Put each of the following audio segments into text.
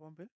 vamos ver.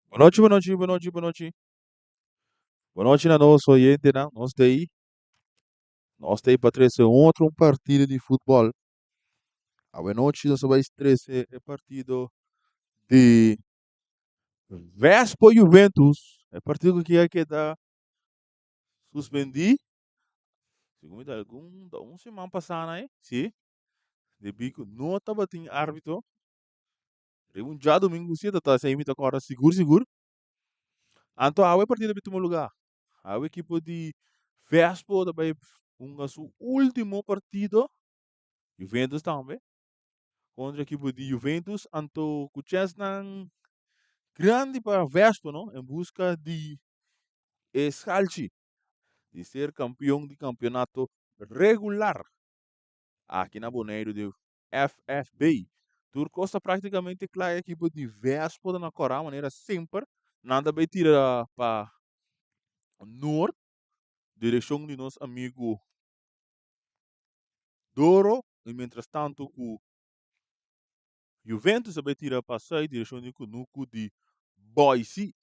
Boa noite, boa noite, boa noite, boa noite. Boa noite na nossa oyente, né? Nós temos para trazer outro partido de futebol. A noite nós vamos trazer o partido de Vespo Juventus. É partido que é que está suspendido. Segundo algum semana passada, né? Sim. De bico, não estava tem árbitro. Um dia domingo cedo, tá sem imita agora seguro, seguro. Então, a partida de último lugar. A equipe de Vespo também um seu último partido. Juventus também. Contra a equipe de Juventus. Então, o chance não grande para Vespo, não? Em busca de Scalci. De ser campeão de campeonato regular. Aqui na Boneiro de FFB. Turcosta praticamente claro a equipe de Vespo na Coreia, maneira sempre. Nada bem tira para Nor. Direção de nosso amigo Doro. E mientras tanto, o Juventus vai tirar para sair, direção de Kunuku de Boise.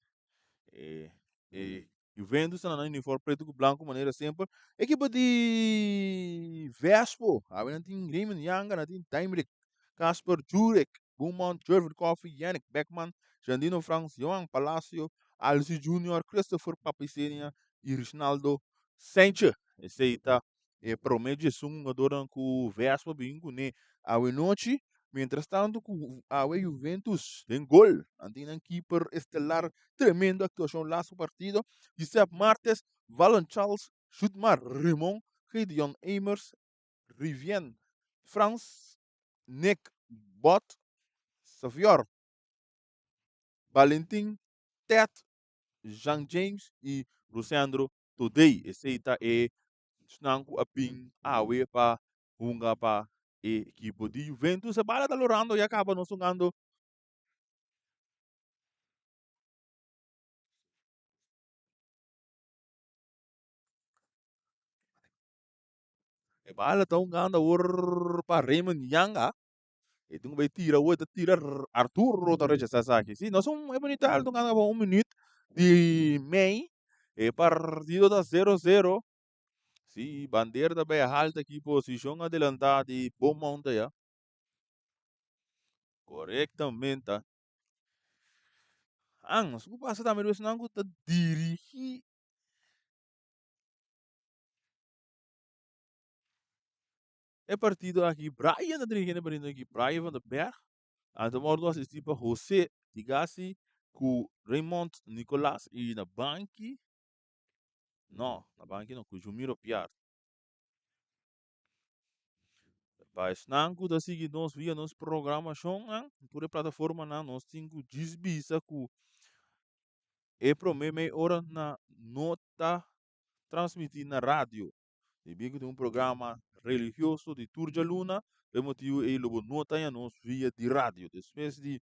E, e Juventus na uniforme preto com branco, maneira sempre. Equipa de Vespo. A não tem Raymond Young, não tem Timerick, Kasper Jurek, Beaumont, Jervin Coffee, Yannick Beckman, Jandino Franz, Johan Palacio, Alci Junior, Christopher Papicenia e Rinaldo Sanchez. Esse aí tá promete ser um jogador com o Vespo bingo, né? A noite. Mientras tanto, a Juventus tem gol. Antina um keeper estelar, tremenda actuação lá no partido. Giuseppe Martes, Valon Charles, Schutmar Raymond, Gideon Amers, Rivien Frans, Nick Bot, Xavier Valentin, Ted, Jean James e Luciano Today. Esse aí tá snanku aping awe pa hunga pa equipo de Juventus. A bala tá lorando e acaba não sugando. A bala tá jugando para Raymond Young. Itu vai tira o tira Arturo Torres Sasaki. Sim, nós somos é bonito alto ganha um minuto de May. E partido da 0-0. Sim, bandeira da bem alta aqui, posição adelantada de bom monte ya. Corretamente. Ang, suko passa também dois não tá dirigir é partido aqui. Brian tá dirigindo partido aqui. Brian van der Berg. A tomar do assistir para José Tigasi com Raymond Nicolas e na banque, não, na banque não, com Jumiro Piar. Mas não, da seguir nós via nos programação, por a plataforma não, nós temos desbisa com e pro meia hora na nota transmitir na rádio. E bem que tem um programa religioso de Turja Luna, e motivo e logo nota e nós via de rádio. Depois de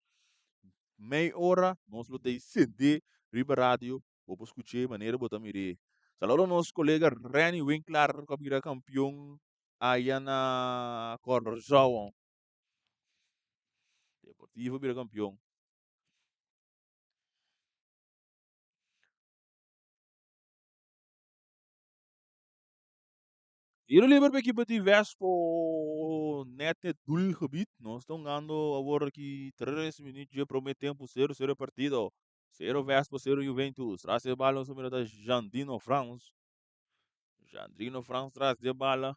meia hora, nós lutei CD, riba rádio, ou para escutar maneira botar mire. Saludo nosso colega Reni Winkler, que vira campeão aí na Corjão. Deportivo vira campeão. Hier liever bij die Vespo net het doelgebied. Nós estamos ganhando agora aqui 3 minutos para o meio tempo, 0-0 partido. 0 Vespo, 0 Juventus. Traz a bola no número da Jandino France. Jandino France traz a bola.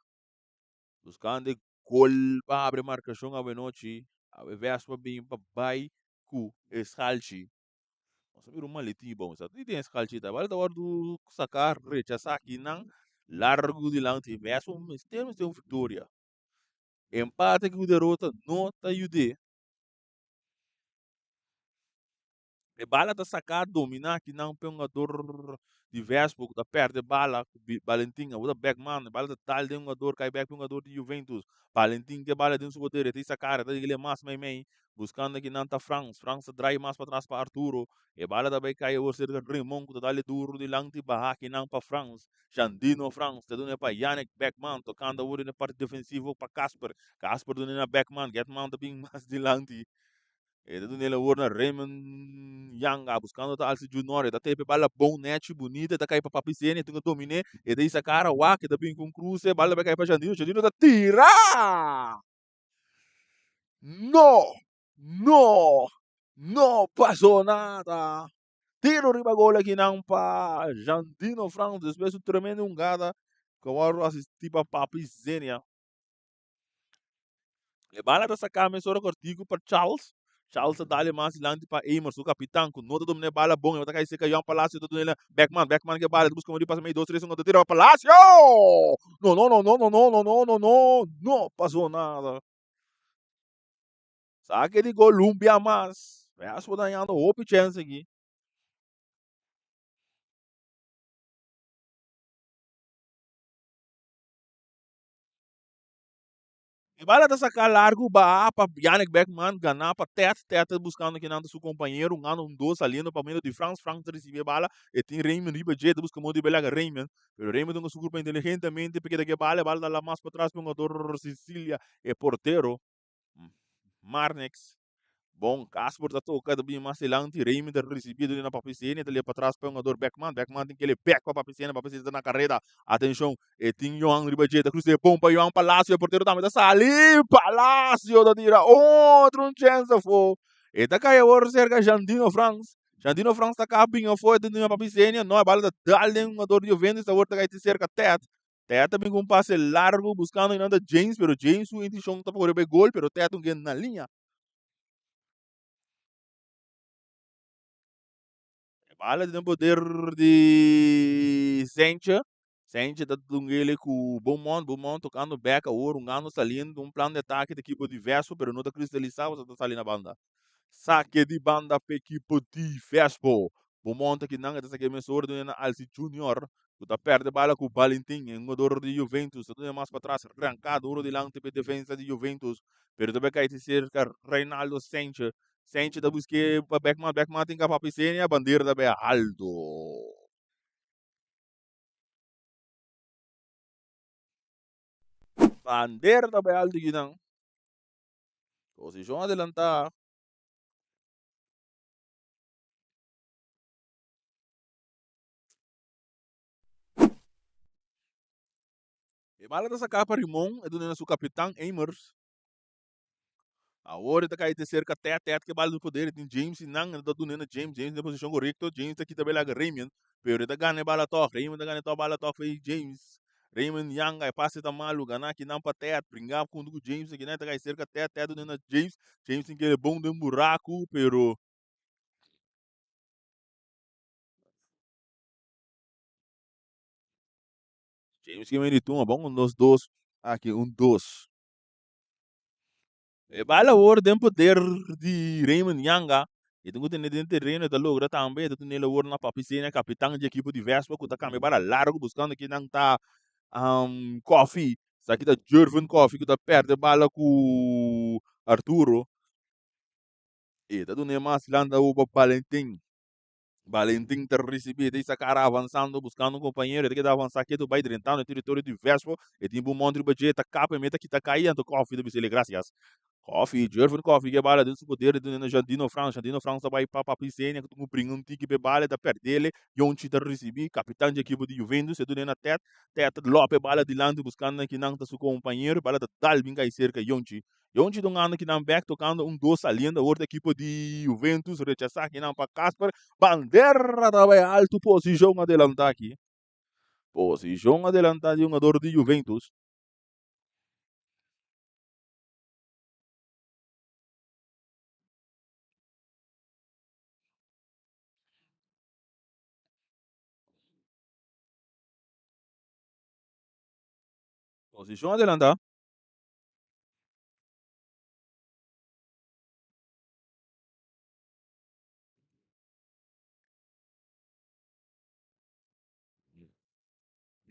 Buscando gol para abrir marcação a noite. A Vespo bem para vai com Escalchi. Nós sabemos uma letinha bom. Sabe? Tem Escalchi. Tá? Vale da hora do sacar, rechaçar aqui não. Largo de lá, Vespo, mas temos uma vitória. Empate com derrota não te ajude. E bala tá sacar dominar que não tem um jogador diverso porque tá perde bala Valentim o da Beckman bala tá tal de um jogador cai back um jogador de Juventus Valentim que bala dentro do poder tem sacar tá ele mais meio buscando que não tá França drive mais para trás para Arturo e bala também cai o cerca Raymond que tá ali duro de lanti barra que não para France Jandino France tá dando para Yannick Beckman tocando o na parte defensiva para Casper dando na Beckman Getman tá bem mais de lanti. Ele do nele na Raymond Young buscando tal se Junior, da teve bala bom net bonita, da cai para Papicene, tu domine, e daí essa cara wa que da bem com cruz, bala vai cair para Jandino, Jandino da tira! No! No! No passou nada. Tiro riba gol aqui não para Jandino Franco, depois um tremendo ungada, com o assistir para Papicene. E bala da sacar mesora cortigo para Charles. Charles dali mas landi para Amos, o capitão, com nota do bala bom, eu tá cai seca Ian Palácio do nele, Beckman que bala, busca ali passa meio 2 3 1 tira Palácio. Não, não, não, não, não, não, não, não, não, não, não passou nada. Saque de Columbia mas. Veas por ganhando outra chance aqui. Bala da sacar largo ba para Yannick Beckman ganhar para tete buscando que não seu companheiro um ano um dois ali no Palmeiras de France recebe bala e tem Raymond riba jet busca muito bela Raymond pero Raymond não super inteligentemente porque daqui bala da lá mais para trás para um jogador Sicília e porteiro Marnex. Bom, Casper está tocando bem mais adelante, Raymond recebido na Papicene, ali para trás para o jogador Beckman tem aquele back para Papicene está na carreira, atenção, e tem Johan Ribajeta, cruz de bom para Johan Palácio, o porteiro também está ali, Palácio da tira, outro chance foi, e está caindo agora cerca Jandino France está cá, bem, foi dentro da Papicene, não, a bala da Dalden, um jogador de Juventus, agora está caindo cerca Tet também com um passe largo, buscando ainda James, pero James, o intenção está por gol, pero Tet um na linha, bala de poder de Sencha da Dungele com Beaumont tocando back a ouro, um ano salindo, um plano de ataque da equipe diverso, pero não está cristalizado, só está salindo na banda. Saque de banda para a equipe de Vespo. Beaumont que não é dessa emissora do Alci Junior, que está perto de bala com o Valentim, um jogador de Juventus, tudo mais para trás, arrancado, ouro de lance para defesa de Juventus, pero também cai de cerca Reinaldo Sencha, Sente da busque Beckman tem capapicene a bandeira da Aldo. Bandeira da Aldo ginang. Posição adelantada. E bala da capa Rimon, é do nosso capitão Amers. A hora da cair de cerca até que bala do poder tem James e não da do Nena James na posição correta, James aqui também lá Raymond. Pero da ganha bala toque, Raymond da ganha bala toque foi James. Raymond Young aí passe da malu, ganhar que não para teto, brincar com o James aqui né, da cair cerca até do Nena James. James tem que é bom de um buraco, pero James que me tuma bom nos dois aqui dois. E bala war den poder de Raymond Yanga. E tungu tene den terreno da logra também, da tunela war na papisena capitão de equipe de Vespa, que tá cambe bala largo buscando que não tá Coffee. Sa kita Jervin Coffee que tá perde bala com Arturo. E da tunela mas landa o Valentim. Valentim ter recebido essa cara avançando, buscando um companheiro, ele que dá avançar aqui, tu vai entrando no território do Vespa, e tem um monte de budget, capa, meta que tá caindo, Coffee, do Bicele, graças. Coffee, Jervin Coffee, que bala desse poder do Jandino França vai para a piscina, que tu brinca um tique bala da perto dele, Yonchi tá recebi, capitão de equipe de Juventus, e tu na teta Lope bala de lado buscando que não tá seu companheiro, bala da Dalvin cai cerca Yonchi. Yonchi do ano que não back tocando doce ali, da outra equipe de Juventus, rechaçar que não para Casper, bandeira da vai alto, posição adelantar aqui. Posição adelantar de um jogador de Juventus. Posição adelantar.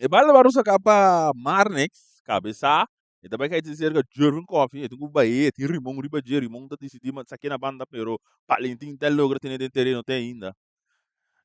E bala baru sa kapa Marnex, cabeça, e também quer dizer que Jordan Coffee, e tu vai tem rimong riba de rimong tá decidir mas aqui na banda pero Valentim tá logra ter dentro terreno tem ainda.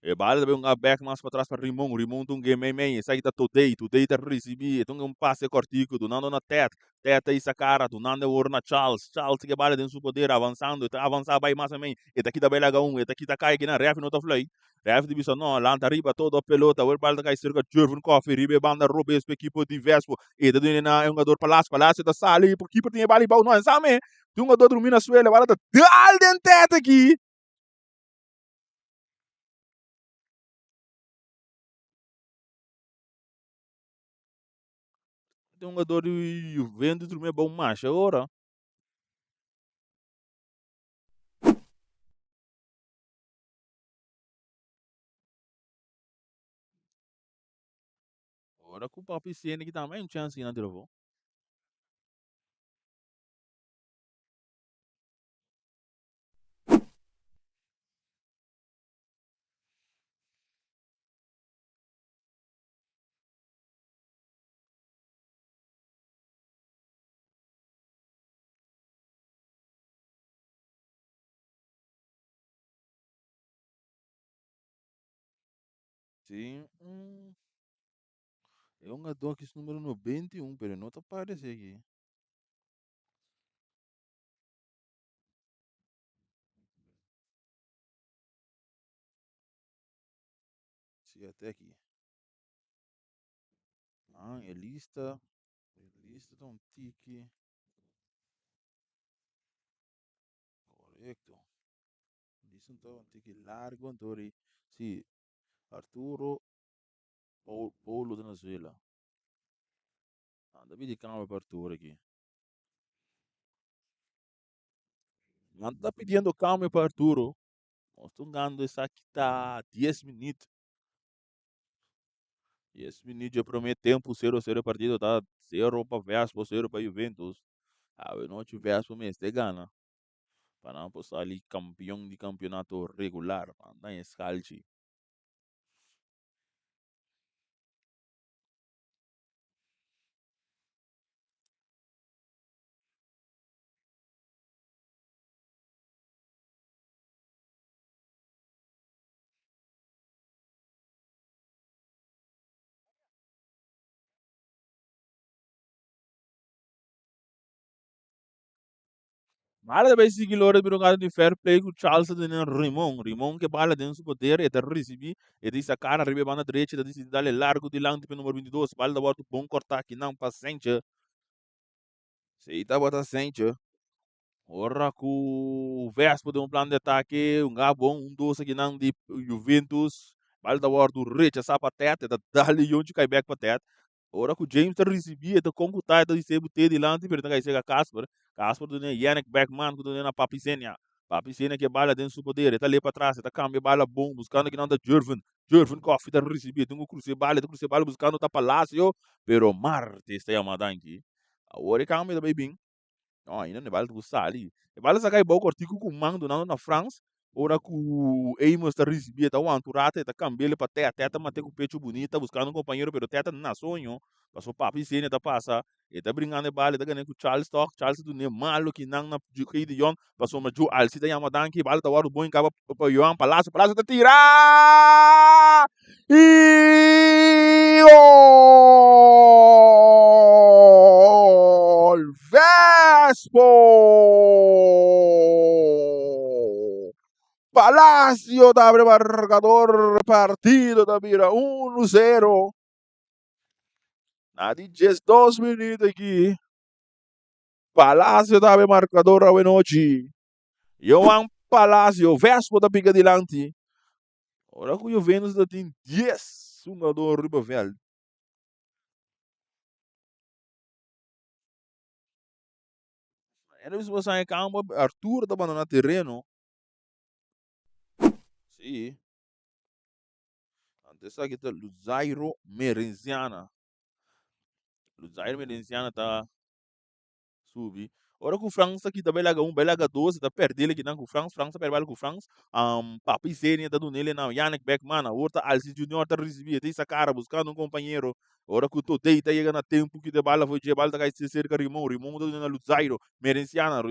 E bala também um back mais para trás para rimong um game meio, sai tá today tá receber, então um passe cortico do nando na teta essa cara do nando o na Charles que bala tem seu poder avançando, tá avançar vai mais também, e daqui da bela um, e daqui tá cai aqui na ref no tá fly. Ref division no, lanta riba todo a pelota, o balda cai cerca Jordan Coffee, ribe banda Robes pe equipo de Vespo, e da dina é um jogador palácio da sala, e por equipo tinha bala e bal não, sabe? Tem um jogador dormindo na suela, bala da dal den teta aqui. Tem um jogador de Juventus dormindo bom macho agora. Agora com o papi cena que também não chance na trovão. Sim, é um jogador que esse número 91, pero não tá aparecendo aqui. Se até aqui. Ah, lista tá um tique. Correto. Lista tá um tique largo, Antori. Sim, Arturo Paulo da Venezuela. Anda de câmera para Arturo aqui. Anda pedindo câmera para Arturo. Nós estamos ganhando essa aqui tá 10 minutos. 10 minutos já promete tempo 0-0 partido, tá? 0 para Vespa, 0 para Juventus. Ah, não tiver Vespa mês de gana. Para não passar ali campeão de campeonato regular. Anda em escalchi. Mara da basic lore biro ngado de fair play com Charles de Rimon que bala dentro do poder e recebi e disse a cara ribe banda direita disse dale largo de lang tipo número 22 bala da volta bom cortar aqui não paciente se tá bota sente ora com o Vespo de um plano de ataque um bom um doce aqui não de Juventus bala da volta recha sapatete da dali onde cai back patete ora com James tá recebi e computar da disse botei de lang tipo tá cai chega Casper do Yannick Beckman do na Papicenia Papi cena que bala dentro do poder, está ali para trás, está cambia bala bom, buscando que não da Jurven. Jurven coffee está recebido, tem um cruce bala buscando tá palácio, pero Marte está chamado aqui. Agora cambia também bem. Não, ainda não vale gostar ali. Vale sacar bom cortico com mando na França. Ora que o Amos está recebendo, está o anturata, está cambiando para teta, mas tem com o peito bonito, buscando um companheiro, pero teta não sonho. Passou papo e cena, está passa. Ele está brincando de bala, está ganhando com o Charles Stock, Charles do nem malo que não na de Yon, passou uma Ju Alci, está chamando aqui, bala está o bom, acaba para Yon, Palácio está tirar! E gol! Vespo! Palacio da abre marcador, partido da mira 1-0. Na 12 minutos aqui. Palacio da abre marcador a noite. João Palacio, Vespo da pica dilante. Ora que o Juventus tem 10 jogadores riba verde. Eles vão em campo, Arthur está abandonando terreno. Sim. Antes aqui está Luzairo Merenziana. Luzairo Merenziana está subir. Ora que o França aqui também laga belaga 12, está perdendo aqui não com o França, França perde com o França. Papi Zenia está do nele não, Yannick Beckman, a outra Alci Junior está recebendo, tem essa cara buscando um companheiro. Ora que o Totei está chegando a tempo que de bala foi de bala está caindo cerca Rimon, Rimon está dando Luzairo, Merenciana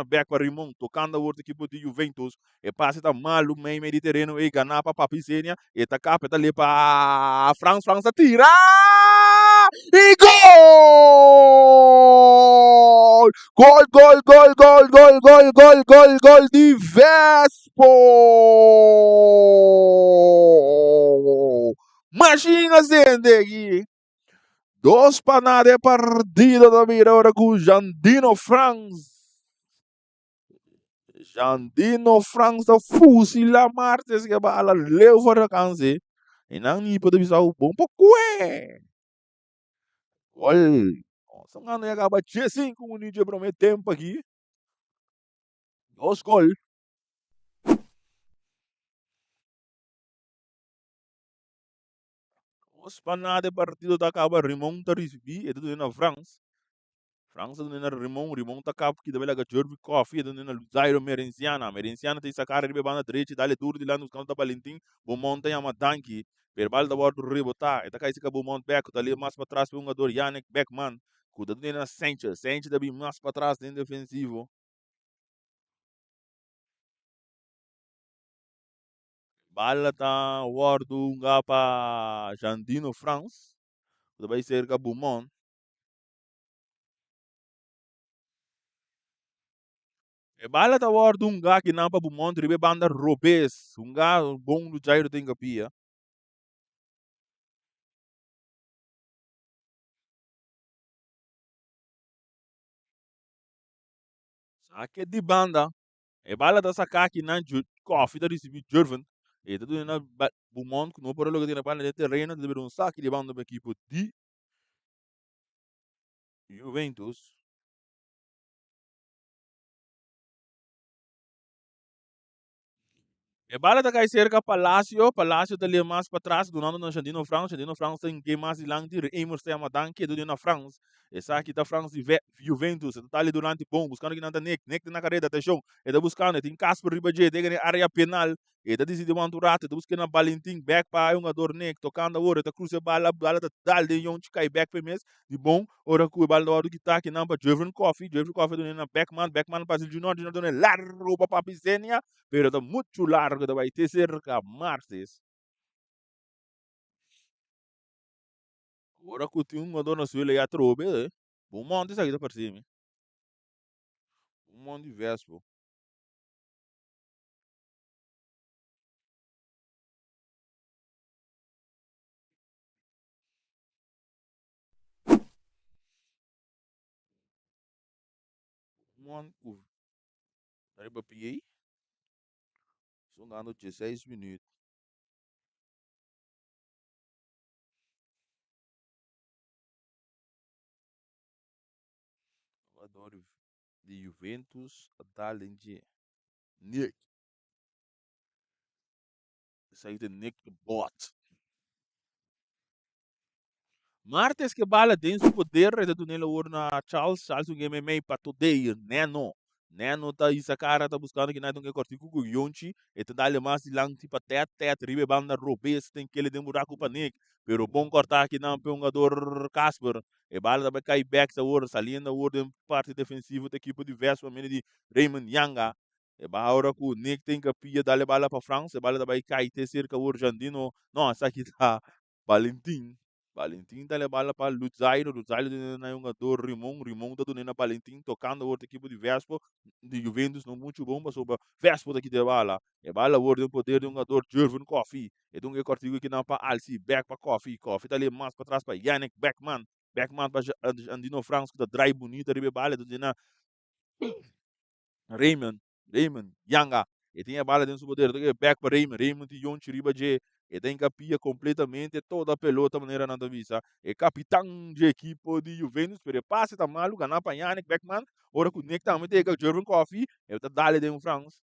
back para Rimon, tocando a outra equipe de Juventus, e passa está mal o meio Mediterrâneo, e ganha para Papi Zenia, e está capa, está ali para a França, França tira! E gol! Gol, gol, gol, gol, gol, gol, gol, gol, gol de Vespo! Imagina, Zendegui! Dos para nada é partida da Mirora com Jandino Franz. Jandino Franz da fuzila Martes que bala leu para canse. E não nem pode visar o bom pouco é. Gol! São anos e acaba de 5 minutos para o meu tempo aqui. Dos gol. Os panade partido da acaba remonta recebi e tudo na França. França do na remonta acaba que deve laga Jorvi Coffee do na Zairo Merenciana. Merenciana tem sacar ribe banda direita dale duro de lá nos cantos da Valentim. Beaumont tem uma tanque. Perbal da bordo ribota. E tá cai fica Beaumont back. Tá ali mais para trás para um jogador Yannick Beckman. Cuida do na Sanchez. Sanchez deve mais para trás dentro defensivo. Bala tá Wardu para Jandino France. Vai ser que Beaumont. E bala ta war dun ga ki nampa bu montri be banda robes. Un ga bom do jairo tem kapia. Sake di banda. E bala ta saka ki nan coffee da recebi Jurven. E tudo na bu mont no por lo que tiene banda de terreno de un saque di banda be equipo di Juventus. E bala ta kai cerca Palacio, Palacio ta li mais para trás, do nando na Chandino France tem que mais lang de Amos tem uma danke do na France. E saque ta France de Juventus, ta ali durante bom, buscando que nanda Nick na carreira ta show. E ta buscando, tem Casper Ribaje, tem área penal. E ta decide manturata, ta buscando Valentim back para um jogador Nick, tocando a hora, ta cruza bala ta dal de yon cai back para mes, de bom, ora que o bala do que tá que não para Jurven Coffee do na Beckman para o Junior do largo para Papizenia. Pero está muito largo, vai ter cerca martes. Agora que tem um dono suele já trobe, um monte isso aqui para cima. Um monte de vespo. Um monte. Daí para PA. São dando 16 minutos. Jogador de Juventus, Dalenge. Nick. Isso aí de Nick Bot. Martes que bala dentro poder da do nela urna Charles o game meio para today Neno tá isa cara tá buscando que nada que corti com Yonchi e tá dali mais de lang tipo tet ribe banda robes tem que ele demorar com panik pero bom cortar aqui não jogador Casper e bala também cai back sa ur saliendo ur de parte defensiva da equipe de Vespa mene de Raymond Yanga e ba hora que o Nick tem que pia dali bala para França e bala também cai ter cerca ur Jandino não essa aqui tá Valentim Valentim tá levando para Luzairo na jogador Rimon tá dando na Valentim tocando outra equipe de Vespo de Juventus não muito bom para sobre Vespo daqui de bala e bala o de poder de jogador Jervin Coffee e então que cortigo aqui na para Alci back para Coffee tá ali mais para trás para Yannick Beckman para Andino Franco da drive bonita de bala do na Raymond, Yanga, e tinha bala dentro do poder, back para Raymond e Yon Chiriba J, e tem capia completamente toda a pelota maneira na vista. E capitão de equipe de Juventus, pero passe tá malu, ganhar para Yannick Beckman, ora conecta também tem que Jervin Coffee, e tá dale de um France.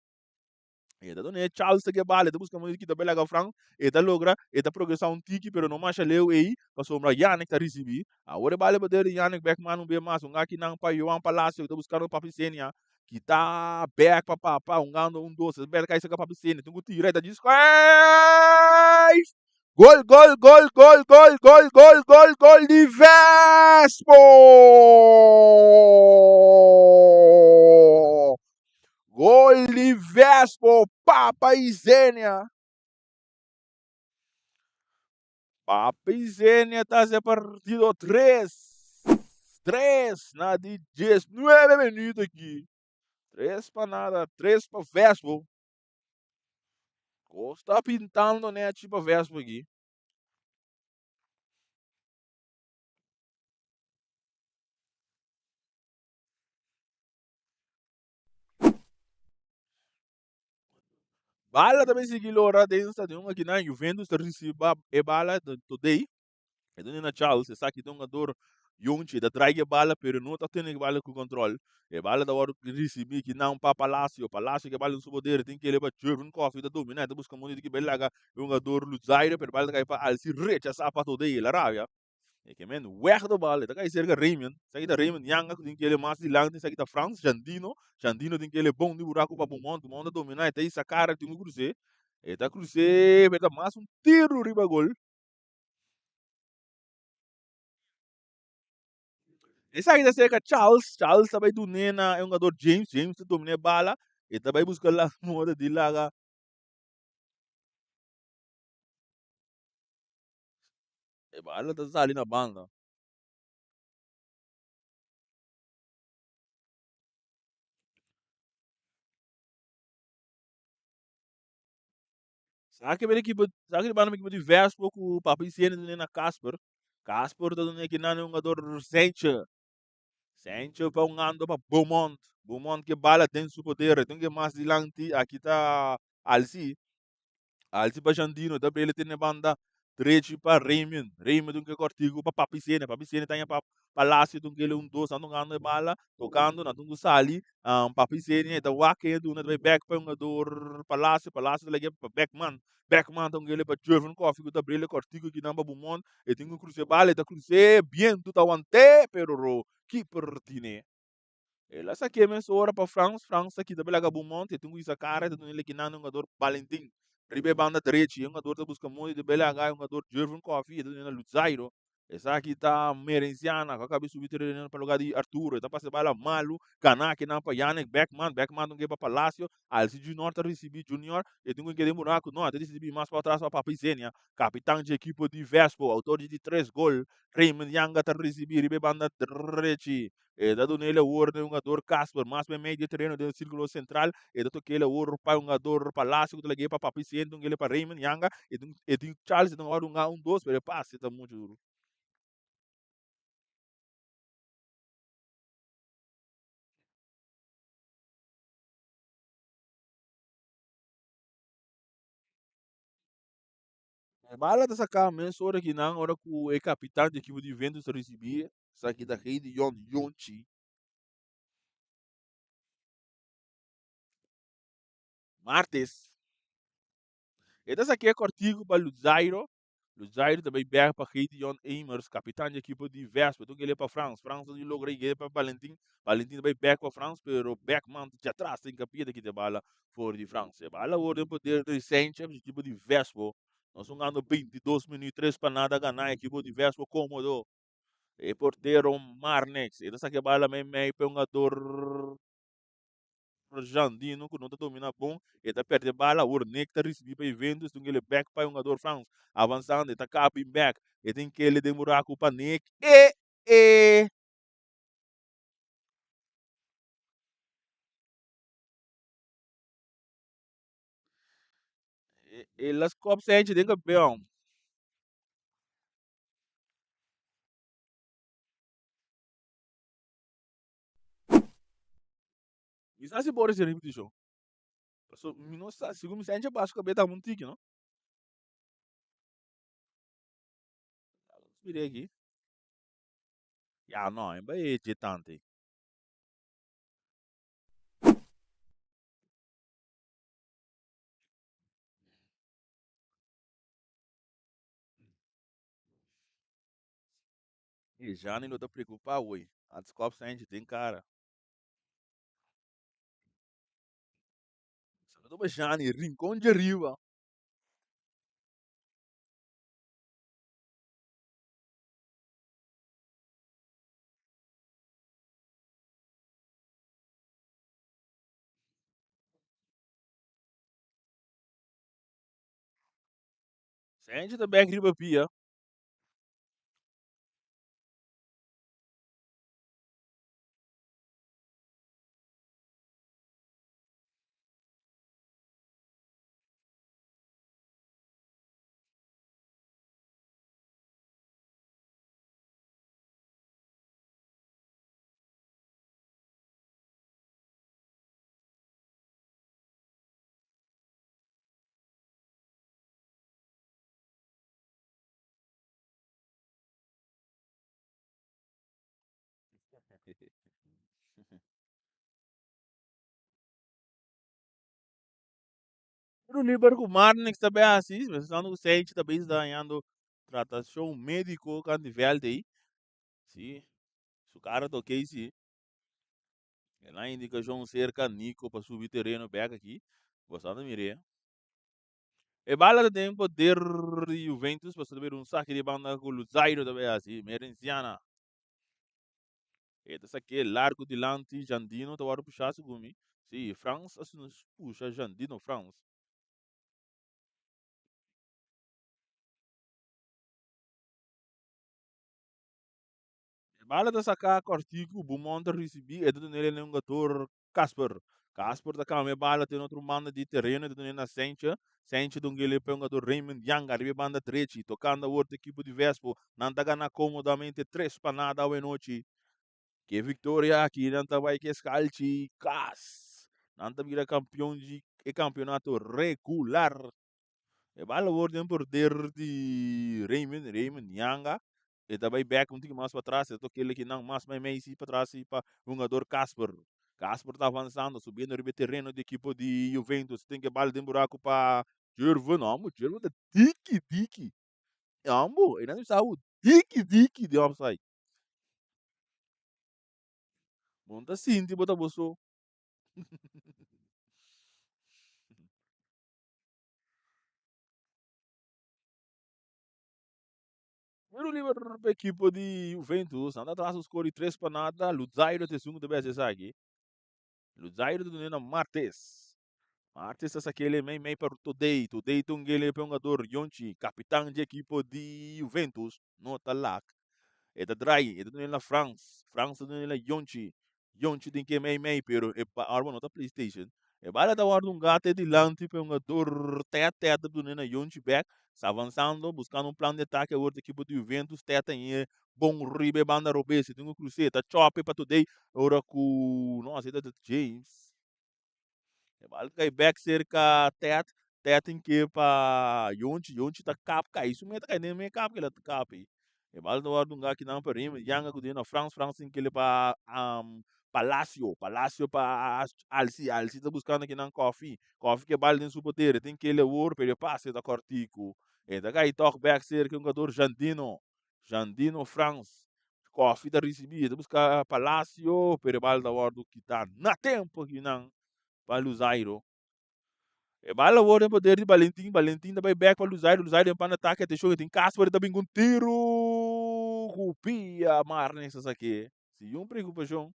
E da dona Charles que bala, da busca muito que da bela Franco, e da logra, e da progressão tiki, pero não marcha leu aí, para sombra Yannick tá recebi. Agora bala para der Yannick Beckman não vê mais, um aqui não para João Palácio, tá buscando para Piscenia, que tá back para um gando um doce, bela cai para Piscenia, tem que tirar da disco. Gol de Vespo! Gol de Vespo, Papa e Zênia. Papa e Zênia tá se partido 3 na de 19 minutos aqui. 3 para nada, 3 para Vespo. Está pintando, né, tipo Vespo aqui. Bala também seguiu ora dentro de um aqui na Juventus recebe e bala today. E doon na Charles, sa aqui um jogador Yonchi da drag bala pero não tá tendo bala com controle. E bala da hora que recebi que não para Palácio que bala no seu poder tem que levar Jervin Coffee da domina, da busca muito que belaga um jogador Luzaire pero bala cai para Alci recha sapato dele, la rabia. E que men weg do bala, da cai cerca Raymond, sa kita Raymond Yanga tem que ele mais de lang, sa kita France Jandino tem que ele bom de buraco para Beaumont domina e tem essa cara tem um cruze. E tá cruze, pero mais um tiro riba gol. Essa ainda cerca Charles também do Nena é um jogador James domina bala e também busca lá moda de lá. E bala tá ali na banda. Sabe que bala que diverso pouco papo cena do Nena Casper tá dando aqui na um jogador Sancho para um ando para Beaumont que bala tem su poder, então que mais de lá aqui tá Alci Alci Jandino, da ele tem na banda direito para Raymond um que cortigo para Papicene tem para Palácio um que ele um dois ando ganhando bala, tocando na tungo sali, Papicene da wake do na back para um dor Palácio lagi para Beckman um que ele para Jervin Coffee da ele cortigo que namba Beaumont, e tem um cruze bala, da cruze bien tu tá wante, pero keeper tine. Ela sa que men ora para France aqui da Belaga Beaumont, tem um isa cara, tem ele que não um jogador Valentim. Ribe banda direita, um jogador da busca muito de Belaga, um jogador Jervin Coffee, tem ele Luzairo. Essa aqui tá Merenciana, que acabei de subir para o lugar de Arturo, tá passando bala Malu, Kanaki, não para Yannick, Beckman não quer para Palácio, Alci Junior tá recebi Junior, e tem que demorar, não, tem recebi mais para trás para Papizenia, capitão de equipe de Vespo, autor de 3 gols, Raymond Yanga tá recebi, ribe banda direita, dado nele o ouro de um jogador Casper, mas bem meio de treino do círculo central, e dado que ele o ouro para um jogador Palácio, que ele para Papi Ciento, ele para Raymond Yanga, e tem Charles, então agora um dois, mas passe, está muito duro. Bala dessa caminho, hora que não, hora que o capitão de equipe de Ventus recebia, isso aqui da rede Yonchi, Martes. Ito sa kaya cortigo para Luzairo. Luzairo também berga para Gideon Eimers, capitão de equipa de Vespa. Então ele é para France. France não logra ir para Valentim. Valentim também berga para France, pero Beckman de atrás tem capita aqui de bala fora de France. A bala ordem poder recente, a equipa de Vespa. Nós vamos ganhando 22 minutos, 3 para nada ganhar a equipa de Vespa cômodo. E porteiro Marnex. Ito sa kaya bala may pengador Jandino, que não está dominando bom, ele está perdendo bala, o Nectar recebi para eventos, então ele back para um jogador France, avançando, ele está capping back, ele tem que ele demorar com o Panek, e, las copas a gente tem campeão. Isso é se bora ser repetição. So, não sa, segundo me sente baixo que beta muito tique, não? Virei aqui. Já não, é bem agitante. E já nem não está preocupado, ui. As copas a gente tem cara. Só não estou já nem rincão de riba. Se a gente também riba pia, no Liber com Marnix também é assim, mas não o Sente também está ganhando tratação médico quando nível aí. Sim, se o cara toquei sim. Ela indica João cerca Nico para subir terreno pega aqui. Gostando de mirar. E bala tem poder de Juventus para saber um saque de banda com o Zairo também é assim, Merenciana. Esse aqui é largo de lante, Jandino, tá para puxar segundo. Sim, France, assim, puxa Jandino, France. Bala da sacar cortico, Beaumont recebi, e tudo nele é um gator Casper. Casper da cama, bala tem outro manda de terreno, tudo nele na Sencha. Sencha do ele é um gator Raymond Young, arriba banda trete, tocando a outra equipe de Vespo, não tá ganhando comodamente 3 para nada ao noite. Que vitória aqui, não tá vai que escalci, cas. Não tá vira campeão de campeonato regular. E bala ordem por der de Raymond Yanga. E também back um pouquinho mais para trás. Eu tô aquele que não mais Messi para trás e para o jogador Casper. Casper está avançando, subindo no terreno de equipe de Juventus. Tem que bala de buraco para Gervan. Não, Gervan tá tique. Não, ele não sabe. Tique de offside. Monta sim, tipo, tá bolso. Pero o livro da equipe de Juventus, anda atrás dos cores 3 para nada. Luzairo te segundo bem aqui. Luzairo do Nena Martes. Martes é aquele meio para Today. Today tungele é um jogador Yonchi, capitão de equipe de Juventus. Nota lá. É da Dry, é do Nena France. France do Nena Yonchi. Yonchi tem que meio, pero é para arma nota PlayStation. É para dar um gato de lante para um jogador tete do Nena Yonchi back. Está avançando, buscando um plano de ataque. A outra equipe de Juventus, teta em bom ribe, banda robesse. Tem um cruzeiro, chop para Today. Ora com, nossa, é da James. Bal kay back cerca tet em que pa yonchi ta kap ka isso meta kay nem me kap que ela kap e bal do ar dunga que não para rima yanga que na France em que ele pa Palacio para Alci tá buscando aqui não coffee que bala dentro do poder, tem que ele ouro para ele passe da cortico. E da aí toque back ser que um jogador Jandino France, coffee da receber, tá buscar Palacio, para bala da ordem que tá na tempo que não para Luzairo. E bala o ordem poder de Valentim da vai back para Luzairo para ataque até show tem Casper da bingo um tiro, copia mar nessas aqui. Se um preocupação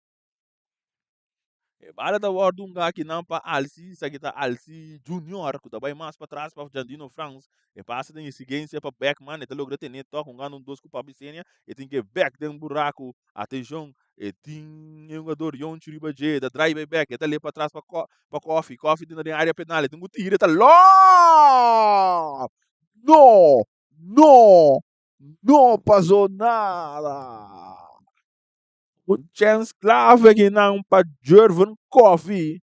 bala da war dunga que não para Alci, sa kita Alci Junior, que também mais para trás para Jandino France, e passa tem exigência para Beckman, e logra ter neto com um dos com Pabicenia, e tem que back dentro buraco, atenção, e tem um jogador Yon Chiribaje, da drive back, e tá ali para trás para Coffee dentro da área penal, tem um tiro, tá lá! No! No! Não passou nada! O chance clave que não para Jervin Coffee.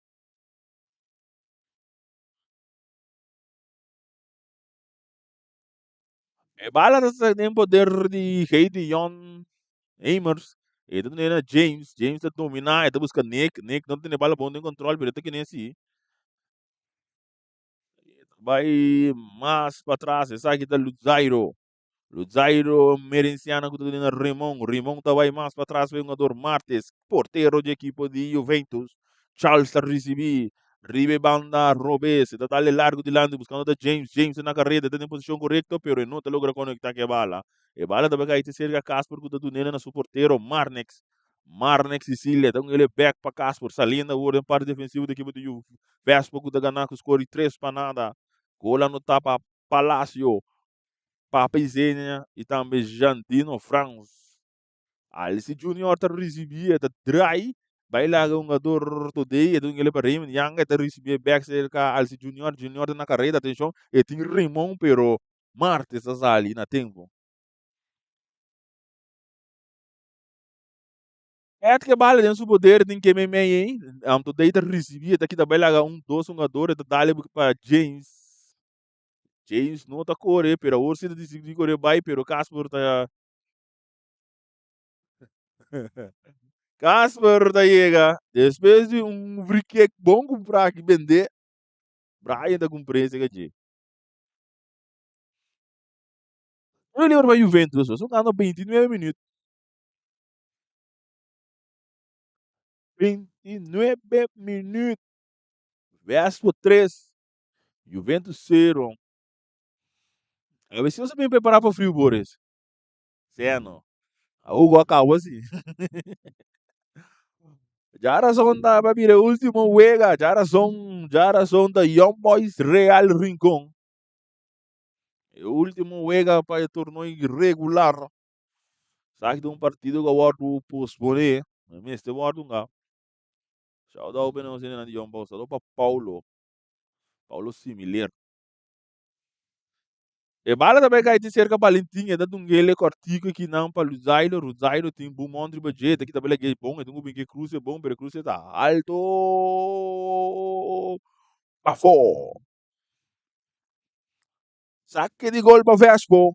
Bala sa tem poder de Heidion Amers. Itu nena James tá dominar, tá busca Nick não tem bala bom em controle, pero tá que nem assim. Vai mais para trás, essa aqui tá Luzairo Merenciano com o Rimon vai mais para trás, vem o jogador Martes, porteiro de equipe de Juventus. Charles está recebi, Ribe banda Robes, está dale largo de lado buscando da James na carreira, está em posição correta, pero não te logra conectar que a bala. E bala da bagai te cerca Casper com o Nena na seu porteiro Marnex Sicília, então ele back para Casper, salindo o parte defensivo da equipe de Juve. Vespa com o Ganaco, score 3 para nada. Gola no tapa Palacio. Papazinha e também Jantino France. Alice Junior tá recebia tá dry. Vai lá um jogador today, então ele para Raymond Young tá recebia back cerca Alice Junior na carreira, atenção, e tem Raymond pero Martes ali na tempo. É que bala dentro do poder tem que me hein. Today tá recebia daqui da bela dois jogadores tá dali para James não tá correr, pero o se decide correr vai, pero Casper tá Casper da chega, depois de um briquet bom comprar aqui vender, Brian da cumprir esse aqui. Eu lembro para Juventus, só ganhou 29 minutos. 29 minutos. Vespo 3, Juventus 0. A ver se você me preparar para o frio, Boris. Ceno. A Hugo acabou assim. Já era só da babira último wega, já era só da Young Boys Real Rincón. O último wega para o torneio irregular. Sabe de um partido que eu vou postponer. Mas este guardo nga. Shout out pa naman sila ng Young Boys. Shout out pa Paulo Similar. E bala também kahit cerca Valentim, é dado ele cortico que não para Luzairo tem bom monte budget, aqui também é bom, então bem que Cruz é bom, pero Cruz está alto. Pafo. Saque de gol para Vespo.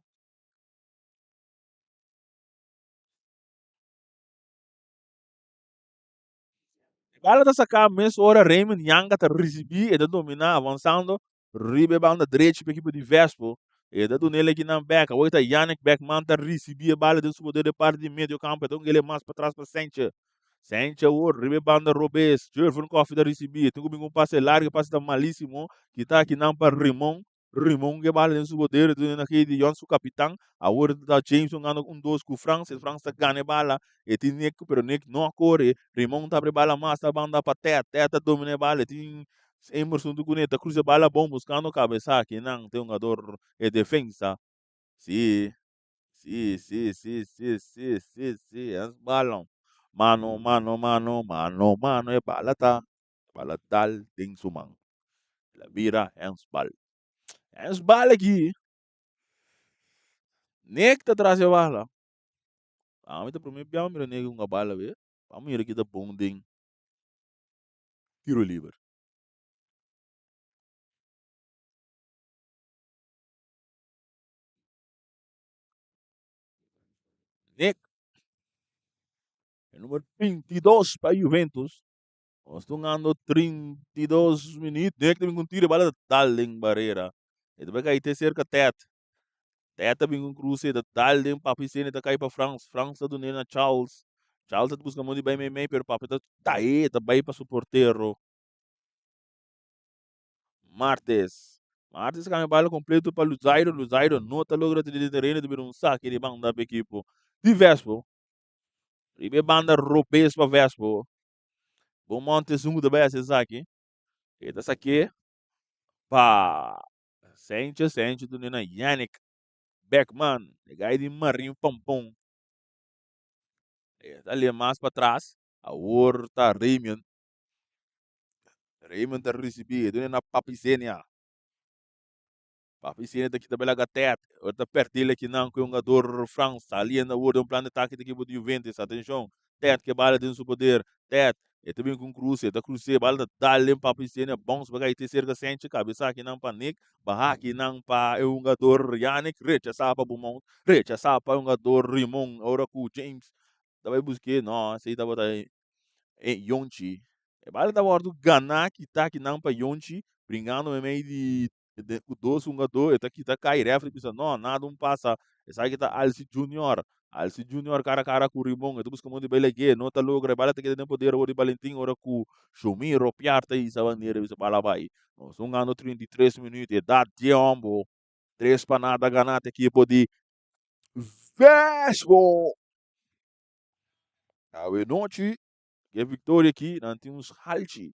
Bala da sacar mesmo hora Raymond Yanga tá receber e da dominar avançando, ribe banda direita para equipe de Vespo. E da do nele aqui na back, agora Yannick Beckman tá receber a bala de seu poder de parte de meio campo, então ele é mais para trás para Sanchez. Sente o ribe banda Robes, Jervin Coffee da receber, tem um passe largo, passe da malíssimo, que tá aqui não para Rimon que bala dentro do poder, do naquele de Jonsu capitão, agora tá Jameson ganhando dois com o France tá ganha bala, e tem Nick, pero Nick não corre, Rimon tá para bala mais, tá banda para teta domina bala, tem Emerson do Cuneta, cruza bala bom, buscando cabeça, aqui não, tem um jogador de defesa, sim, sim, é balão. Mano, é balata. Balatal, tem sumang. La vira, handball. Handball aqui. Nek tá traz a bala. Tá para mim, pião, mira, nek uma bala, vê. Vamos ir aqui da bonding. Tiro livre. Nek, O número 22 para Juventus. Nós estamos ganhando 32 minutos. Nem que também com tiro, bala tal em barreira. E depois aí tem cerca de Teta vem com cruze da tal de papi tá cai para France. France tá dando na Charles. Charles tá buscando muito bem meio, pero papi tá aí, tá bem para suportero. Martes. Martes kami bala completo para Luzairo. Luzairo não tá logrando de terreno de um saque de banda para equipo. De Vespo. Ribe banda Ropes para Vespo. Bom monte zungo da base saque. E tá saque. Pá. Sente do Nina Yannick Beckman. Legai de Marinho Pampom. Ali mais para trás. A Horta Raymond. Raymond tá recebido. Do Nina Papicenia. Papicenia daqui da Bela Gatet. Outra pertilha que não, que um jogador França. Ali na Horta um plano de ataque da equipe de Juventus. Atenção. Tet que bala tem seu poder. Tet. E também com cruze, da cruze, bala da dali para piscina, bons para aí ter cerca sente, cabeça aqui não para Nick, barra aqui não para o jogador Yannick, recha para Beaumont, recha para o jogador Rimon, agora com James, daí busquei, não, sei da bota Yonchi. E bala da bordo Gana que tá aqui não para Yonchi, brincando no meio de o doce um jogador, está aqui tá cai refre, pensa, não, nada um passa, essa aqui tá Alci Junior. Alci Junior cara a cara com o Rimon, então busca muito bem aqui, não tá logo, bala tá que tem poder o de Valentim, ora com Chumiro, Piarta e essa bandeira, isso bala vai. Nós um ano 33 minutos, e dá tempo, 3 para nada, ganata equipe de Vesgo. A noite, que é vitória aqui, nós temos Halchi.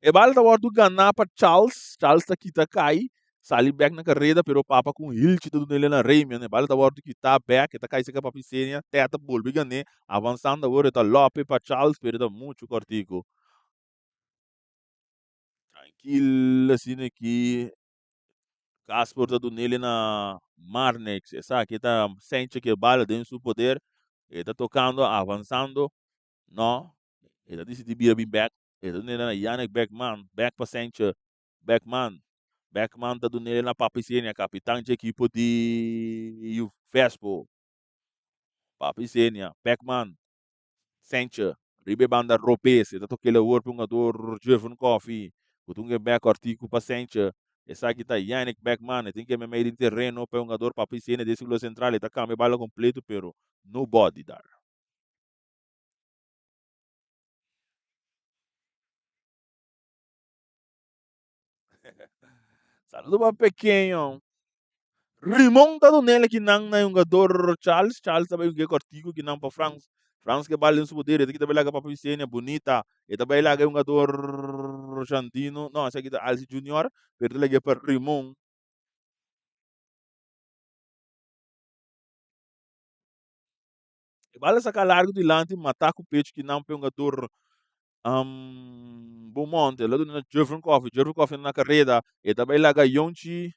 E bala da do ganhar para Charles, Charles tá aqui tá cai, sali back na carreira, pero papa com Hilch tudo nele na Raymond, né? Bala da que tá back, tá cai seca para piscina, teta bulbi ganhar, avançando agora tá Lope para Charles, pero tá muito cortico. Tranquilo, assim aqui, Casper tá nele na Marnex, essa aqui tá sente que bala dentro do poder, ele tá tocando, avançando, não, ele tá decidindo vir back, ele tá nele na Yannick Beckman, back para Sente, Beckman. Beckman tá dando ele na Papicênia, capitão de equipe de Vespo. Papicênia, Beckman, Sencha, Ribe Banda Ropes, tá tocando o outro jogador Jevon Coffee, o tunga back artigo para Sencha. Essa aqui tá Yannick Beckman, tem que me meio de terreno para um jogador Papicênia desse gol central, ele tá com a bala completo, pero nobody dar. Saludo para pequeno. Rimonta nele que não é um jogador Charles, Charles também é cortico que não para France. France que vale seu poder, que também lá para Piscina, bonita, e também lá é um jogador argentino, não, esse aqui é Alci Junior, pero ele é para Rimon. E vale sacar largo de lante, matar com o peito que não é um jogador Beaumont, lá do Jeffrey Coffee na carreira, e também lá é Yonchi,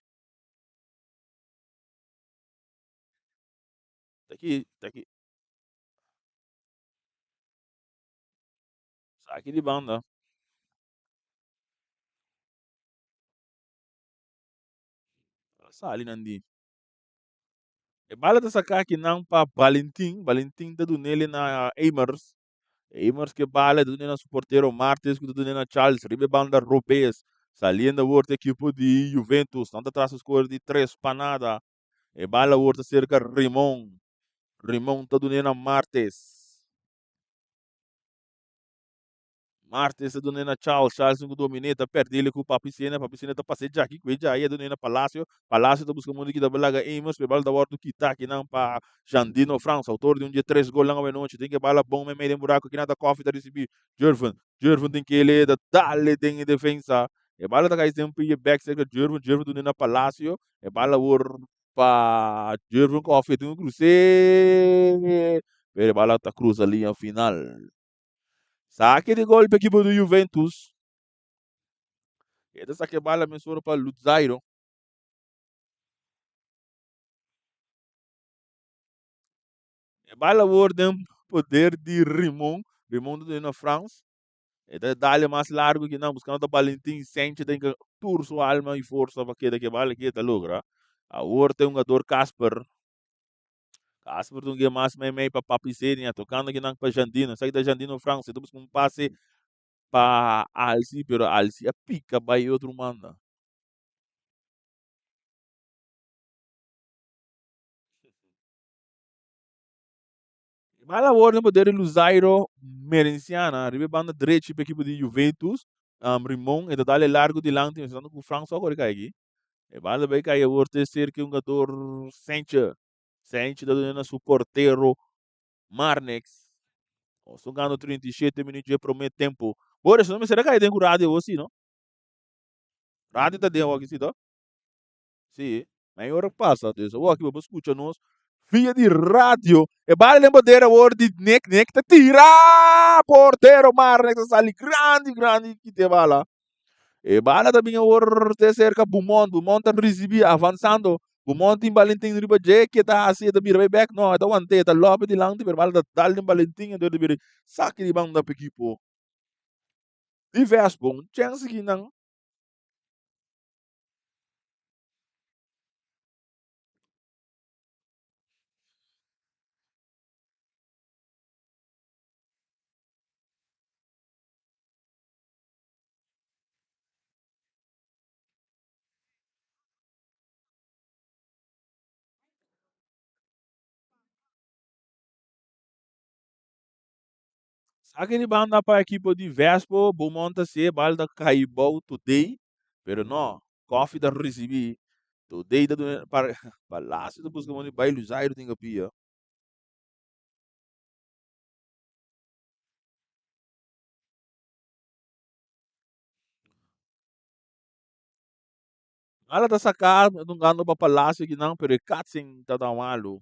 tá aqui, saque de banda. Sali nandi. E bala da sacar que não para Valentim, Valentim tá do nele na Amers. Amers que bala do nele na suporteiro Martes, que do nele na Charles, ribe banda Ropes. Saliendo o outro equipo de Juventus, não atrás os cores de 3 para nada. E bala o outro cerca Rimon. Rimon tá do nele na Martes. Martes do Nena Charles, Charles não domineta, perde ele com o Papicena tá passando já aqui, com ele já aí do Nena Palácio, Palácio tá buscando muito que da balaga Amos, pebal da hora do Kita, que não para Jandino França, autor de um dia 3 gols lá na noite, tem que bala bom, meio de buraco, que nada coffee tá receber, Jervan tem que ele da dale tem defesa, e bala da cai tempo e back cerca Jervan do Nena Palácio, e bala or pa Jervan coffee, tem um cruze, e bala tá cruz ali ao final. Saque de gol para a equipe do Juventus. Essa saque bala mensura para Luzairo. Bala ordem poder de Rimon. Rimon do na France. E dá-lhe mais largo que não, buscando o Valentim sente tem que tur sua alma e força para que bala que tá logra. A ordem um jogador Casper. Casper tungue mas may pa papisenia tocando que não para Jandino, sai da Jandino França, depois com um passe para Alci, pero Alci a pica vai outro manda. Mala ordem poder Luzairo Merenciana, ribe banda direita para equipe de Juventus, Rimon, e dale largo de lang, tem com França agora cai aqui. E bala vai cair o terceiro que um jogador Sente da dona suporteiro Marnex. Sto ganhando 37 minutos de primeiro tempo. Bora, se não me será que aí tem rádio ou assim, não? Rádio tá dentro aqui, sim, tá? Sim. Mas hora passa, Deus. Eu aqui vou escutar nós. Via de rádio. E vale lembra de a word de nek tá tira porteiro Marnex ali grande que te bala. E bala também a word de cerca Bumont tá recebi avançando. Bumont em Valentim riba je que tá assim da bira back no, tá wante tá lobby de lang de bala da dal de Valentim do de bira saque de bang da equipo. E Vespo, chance que não. Saque de banda para a equipe de Vespo, Bumonta se balda caibou today, pero não, coffee da recebi, today da para palácio da busca de baile zairo tem pia. Ala da sacar, não ganho para palácio que não, pero é katsing tá da malo.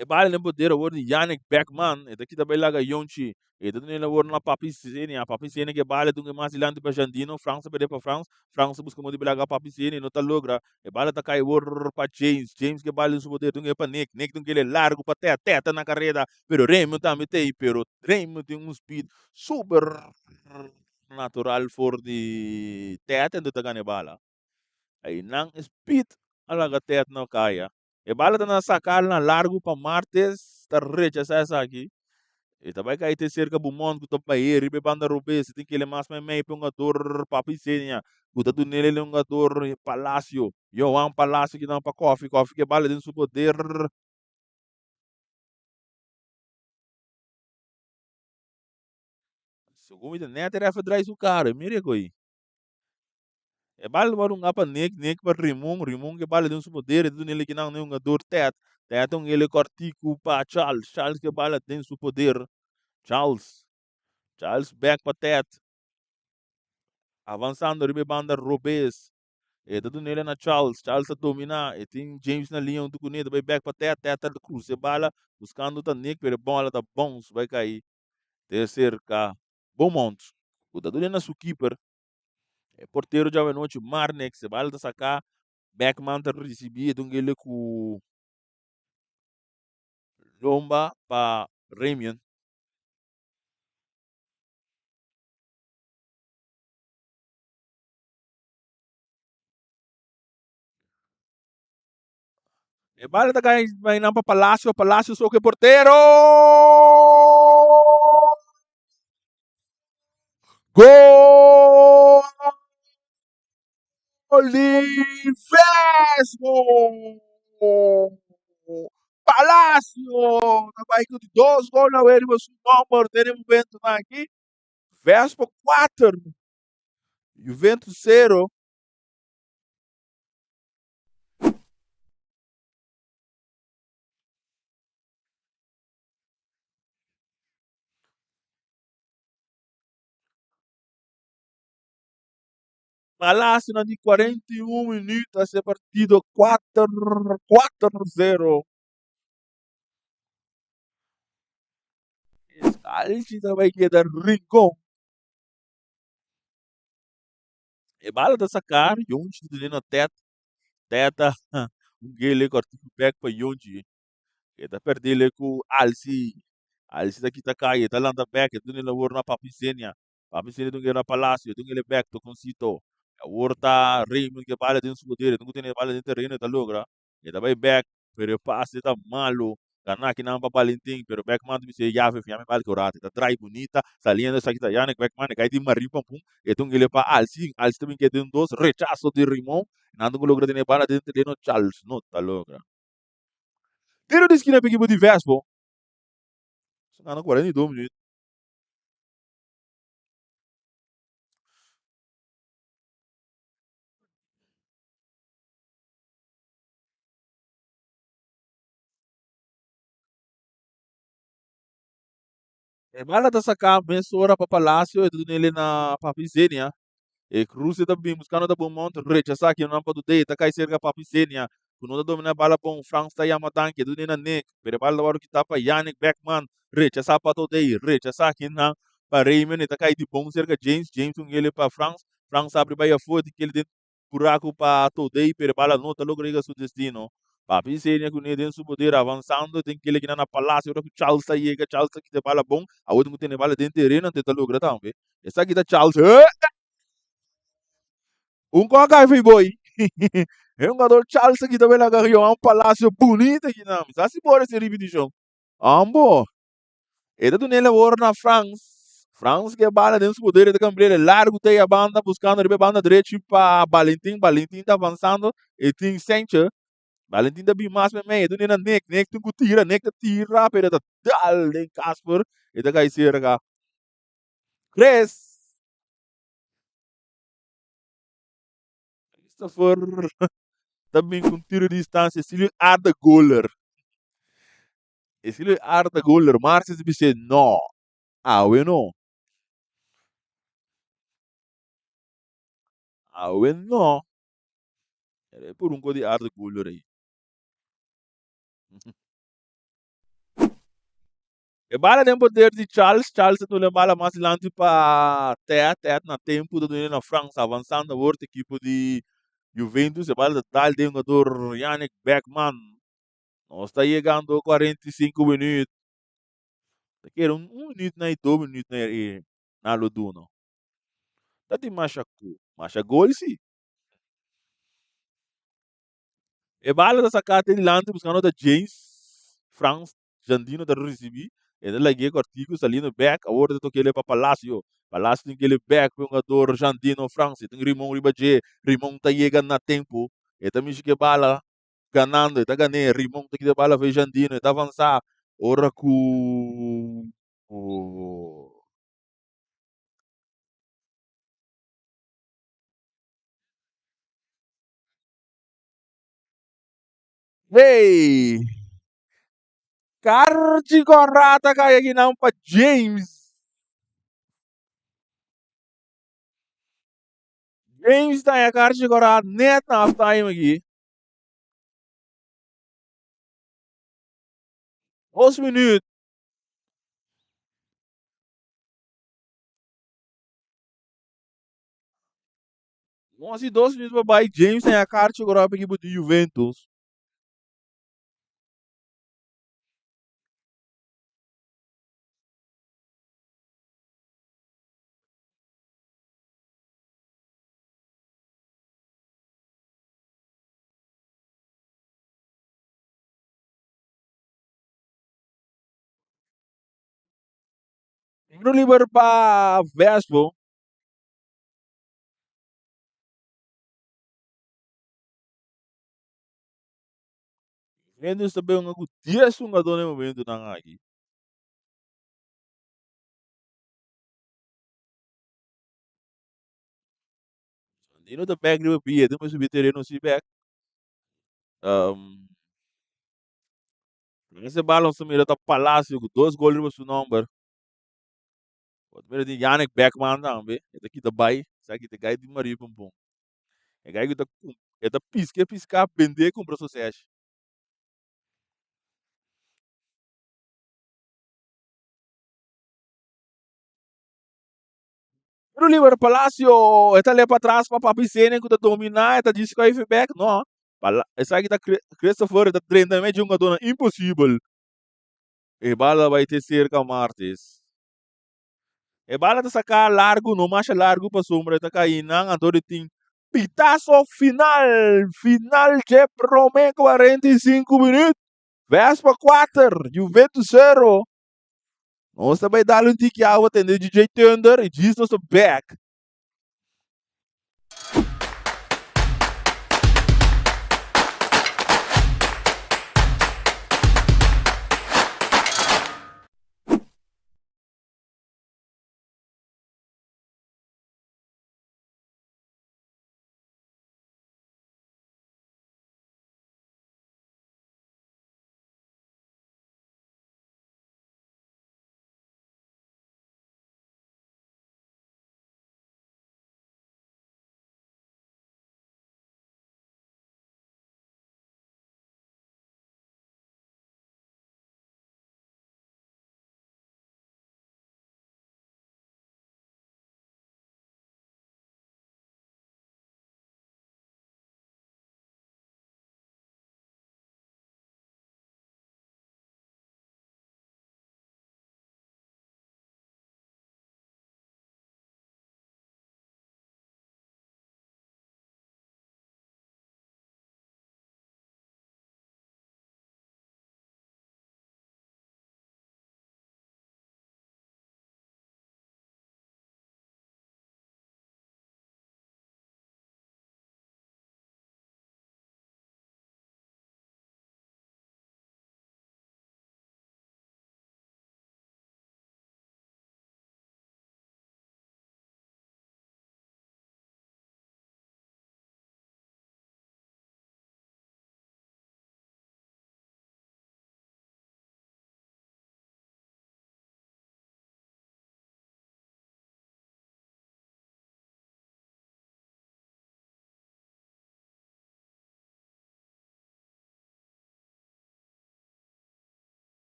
E bale nem poder o de Yannick Beckman, e daqui também laga Yonchi, e daqui nem o na Papicene, a Papicene que bale dunga mais ilante para Jandino, França para França, França busca muito belaga Papicene, não tá logra, e bale tá cai o para James que bale no poder dunga para Nick dunga ele largo para teta na carreira, pero Raymond também tem, pero Raymond tem um speed super natural for de teta do tagane bala. Aí não speed alaga teta não caia. E bala tá na sacar na largo para martes, tá recha essa aqui. E também cai ter cerca do mundo que tá para ir, ribe banda rubê, se tem que ele mais meio para um gator papicenha, cuida do nele um gator palácio, eu amo palácio que não para coffee que bala dentro do poder. Segundo a net era federais o cara, mire coi. E bala para um apa nek para rimung que bala dentro do poder, do nele que não é um gator tet um ele cortico para Charles que bala dentro do poder. Charles. Charles back patet. Avançando ribe banda Robes. E dado nele na Charles. Charles a dominar. E tem James na linha do Cunha. Vai back patet. Teta da cruz. E bala. Buscando o Nick. Pero bola da bons. Vai cair. Terceiro cá. Beaumont. O dado nele na su keeper. E porteiro já vai noite. Marnex. E bala da sacar. Backman tá recebido. Ele com Lomba para Ramian. E bala da cai. Vai não para Palácio. Palácio só que porteiro. Gol de Vesgo! Palácio! Vai com dois gols na Erva Sumão, terem momento aqui. Vespo 4, Juventus 0. Palácio na de 41 minutos a ser partido 4-0. Scalci também queda Rincon. E bala da sacar, Yonchi de no teto, teta, um gele cortico back para Yonchi. Eta perdele ku Alsi. Alsi ta kita kaya, eta landa back, eta nila war na Papicenia. Papicenia tung na Palacio, tung ile back to Concito. Warta Raymond ke bala din sudere, tung tene bala din terreno eta logra. Eta vai back, pero passe eta malo. Karena que não para Valentim, pero Beckman me se jave fiame bal corate, tá trai bonita, saliendo essa kita Yannick Beckman, cai de maripa pum, e tung ele para Alci também que tem dois rechaço de Rimon, nando com logra de bala dentro de no Charles, não tá logra. Tiro de esquina para equipe de Vespo, não 42 minutos. E bala tá sacar, mensura para Palácio, e tudo nele na Papizenia. E Rússia também buscando da bom monte, rechaçar que não pode ter, tá cai cerca Papizenia. Quando não domina bala bom, França tá yamatan, que tudo na Nick, pero bala da hora que tá para Yannick Beckman, rechaçar para todo aí, rechaçar que não, para Raymond, tá cai de bom cerca James ele para França, França abre para a foto, que ele tem buraco para todo aí, pero bala não tá logo liga seu destino. Papizenia com ele dentro do poder avançando, tem que ele que na palácio, o Charles tá aí, Charles que tem bala bom, a outra que tem bala dentro do terreno, tem tá logo também. Essa aqui tá Charles, um Kakaifei boy. É um jogador Charles aqui também na carreira, um palácio bonito aqui na. Sabe se bora esse repetição? Ambo. Ele do nele agora na France. France que é bala dentro do poder de Cambrele, largo tem a banda buscando a banda direita para Valentim tá avançando e tem Sancho. Valentim da bimas me meio, do nele Nick tu tira, Nick tira, pero tá dal em Casper, e da cai cerca. Cres. Christopher também com tiro de distância, Silvio Arda Goller. E Silvio Arda Goller, Marques disse no. Ah, eu não. Ah, eu não. É por um de Arda Goller aí. E bala tem poder de Charles não lhe bala mais lante para Teat na tempo do na França, avançando a outra equipe de Juventus, e bala tal de um jogador Yannick Beckman. Nós está chegando a 45 minutos. Daqui era um minuto e 2 minutos na Loduna. Tá de marcha gol sim. E bala da sacata de lante buscando da James France Jandino da recebi e da lagi cortico salino back a hora de ele para Palácio tem aquele back para um jogador Jandino France tem Rimon Ribaje Rimon tá chegando na tempo e também que bala ganhando tá ganhando Rimon tá que bala vai Jandino tá avançar ora com o Hey! Carci Corrata kaya ginampa James. James tá a Carci Corrata net na half time aqui. 2 minutos. 2 minutos para James tem a Carci Corrata aqui de Juventus. No liber para Vespo. Juventus também um jogo 10 jogador no momento na aqui. Dino da back do Pia, temos subir terreno se back. Esse balão se mira tá Palácio com 2 gols no seu número. O primeiro de Yannick Beckman também. Esse aqui tá bai, sabe que tá gai de Maria Pompom. É gai que tá piscar, vender com o processo. No Liber Palacio, está ali para trás para Papicene que está dominar, está disse que vai back, não. Essa aqui está Christopher, está treinamento de um jogador impossível. E bala vai ter cerca martes. E bala tá sacar largo, não marcha largo para sombra, tá caindo, não, adoro tem. Pitaço final, final de Rome 45 minutos. Vespa 4, Juventus 0. Nós também dar um tique ao atender DJ Thunder e diz nosso back.